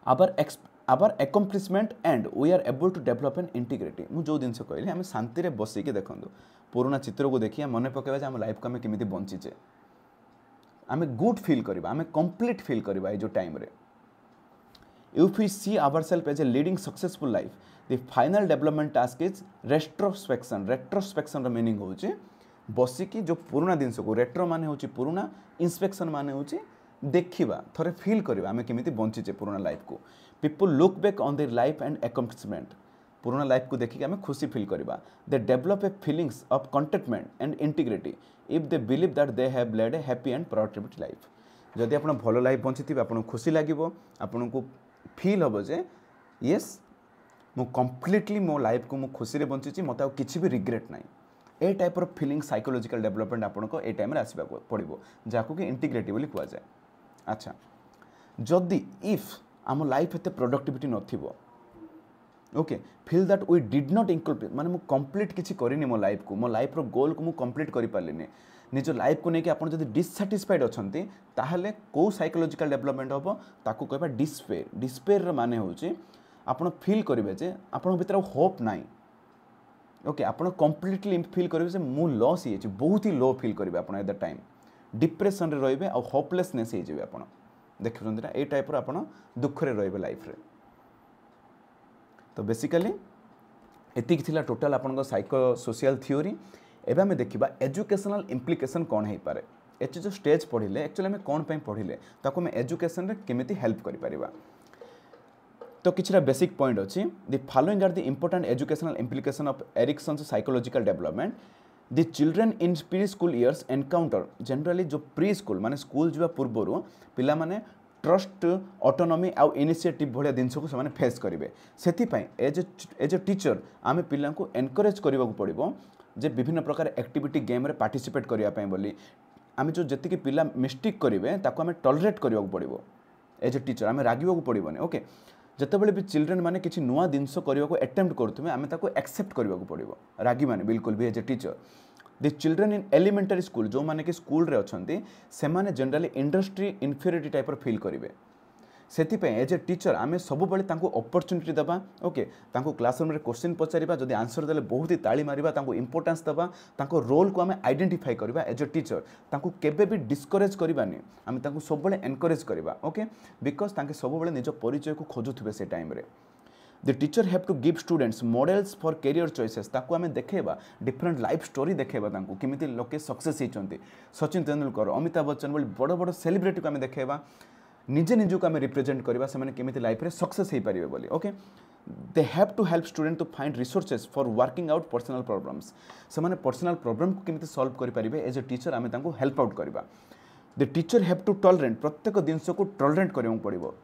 our accomplishment and we are able to develop an integrity मुझे जो जिन कहली आम शांति बसिकी देखूँ पुराना चित्र को देखिए मन पकेबा आम लाइफ को आम केमी बंचीचे आम गुड फिल करवा आम कंप्लीट फिल करवा ये जो टाइम रे If we see ourselves as a leading successful life, the final development task is retrospection. Retrospection ର meaning होची बसिकी जो पुराना जिनस को रेट्रो माने होची पुराना, इंस्पेक्शन माने होची देखिबा थरे फील करबा आमे केमिति बंचिचे पुराना लाइफ को. People look back on their life and accomplishment. पुराना लाइफ को देखिक आमे खुशी फील करबा. They develop a feelings of contentment and integrity if they believe that they have led A happy and productive life. जदि आपण भलो लाइफ बंचिथिबे आपण खुशी लागिवो, आपण को फील हबो जे यस मु कंप्लीटली मो लाइफ को मु खुशी रे बंचिची, मते आ किछि भी रिग्रेट नाही. ए type of feeling psychological development आपण को ए टाइम रे आसीबा पड़िबो, जाको कि इंटीग्रिटी बोली कुआ जाय. अच्छा, जदि इफ आम लाइफ एते प्रोडक्टिविटी नथिबो, okay, feel that we did not inculpate माने मु कंप्लीट किछि करिनी मो लाइफ को, मो लाइफ रो गोल को मु कंप्लीट करि पारलिनी, निज लाइफ को नेकी आपण जदि डिससैटिस्फाइड अछंती ताहले को साइकोलॉजिकल डेवलपमेंट होबो ताकू कहबा डिस्पेयर. डिस्पेयर रो माने होची आपण फील करिवे जे आपण भीतर होप नाही. ओके, आपण कंप्लीटली फील करिवे जे मु लॉस ही अछि, बहुत ही लो फील करिवे आपण एट द टाइम, डिप्रेशन रे रहिबे आ होपलेसनेस हे जेबे. आपण देखुछन ए टाइप रो आपण दुख रे रहिबे लाइफ रे. तो बेसिकली एतिक थिला टोटल आपण साइको सोशल थ्योरी. एबे हमें देखिबा एजुकेशनल इम्प्लिकेशन कौन है पारे. एच जो स्टेज पढ़िले एक्चुअली हमें कौन पे पढ़िले ताको हमें एजुकेशन रे केमिति हेल्प करि परिबा. तो किछरा बेसिक पॉइंट अछि. The following are the important educational implication of Erikson's psychological development. The children in pre school years encounter generally जो प्री स्कूल माने स्कूल जीवा पूर्वरु पिला माने ट्रस्ट, ऑटोनॉमी आउ इनिशिएटिव भलिया जिनस को से फेस करेंगे. से एज ए टीचर आम पिला को एनकरेज करने को पड़ो जे विभिन्न प्रकार एक्टिविटी गेम रे पार्टिसिपेट करने बोली आम जो जी पिला मिस्टेक करेंगे ताको आम टॉलरेट करने को पड़ो. एज ए टीचर आम रागिबा को पड़ोनी. ओके, जितेबाला भी चिल्ड्रेन मैंने किसी नुआ जिनस करने को अटेम्प्ट करुवे आम एक्सेप्ट करने को पड़ो. रागी माने बिल्कुल भी as a teacher. The children in elementary school जो माने कि स्कूल रे अछंती से माने generally industry inferiority type feel करेंगे. से एज ए टीचर आम सब बड़े अपॉर्चुनिटी दबा. ओके, क्लासरूम रे क्वेश्चन पचारिबा, जदि आंसर देले बहुत ही ताली मारिबा, इंपोर्टेंस दबा, रोल को आम आइडेंटिफाई करबा. एज ए टीचर तांको केबे भी डिस्करेज करबानी, आम तांको सब बड़े एनकरेज करबा. ओके, बिकॉज तांके सब बड़े निज परिचय को खोजुथबे से टाइम रे. The teacher have to give students models for career choices. ताको आम देखेबा डिफरेंट लाइफ स्टोरी देखेबा, तांको केमिति लोके सक्सेस होचंती. सचिन तेंदुलकर, अमिताभ बच्चन बोली बड़ बड़ सेलिब्रिटी को आम देखेबा, निजे निजक आम रिप्रेजेंट करवा से केमिति लाइफ रे सक्सेस हो पारे बोली. Okay, they have to help student to find resources for working out personal problems. से माने पर्सनल प्रॉब्लम को केमिति सॉल्व करि पारिबे एज ए टीचर आम तांको हेल्प आउट करवा. The teacher have to tolerate, प्रत्येक जिनस को टॉलरेट करने पड़ो.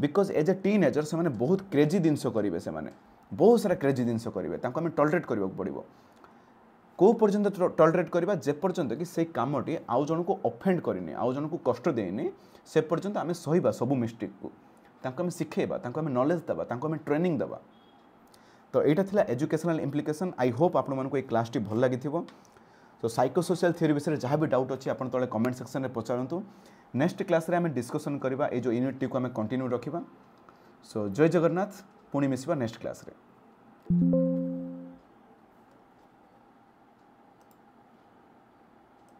बिकॉज एज ए टीनेजर से माने बहुत क्रेजी जिनस करेंगे, से माने बहुत सारा क्रेजी जिनस करेंगे, तांको आम टॉलरेट करने पड़ो. को पर्यंत टॉलरेट करवा जे पर्यंत कि से कामटी आउ जन को ऑफेंड करनी, आउ जन को कष्ट देनी, से पर्यंत आम सहीबा सबू मिस्टेक को, तांको आम शिखेबा, तांको आम नॉलेज दबा, तांको आम ट्रेनिंग दबा. तो यहाँ थिला एजुकेशनल इम्प्लिकेशन. आई होप आपण मानक क्लास टी भल लगी. तो साइको सोशल थ्योरी विषय जहाँ भी डाउट अच्छी आप तले कमेंट सेक्शन में पचारतु. नेक्स्ट क्लास रे आम डिस्कसन करवा ये जो यूनिट टी को आम कंटिन्यू रखा. सो जय जगन्नाथ, पुणी मिसवा नेक्स्ट क्लास रे.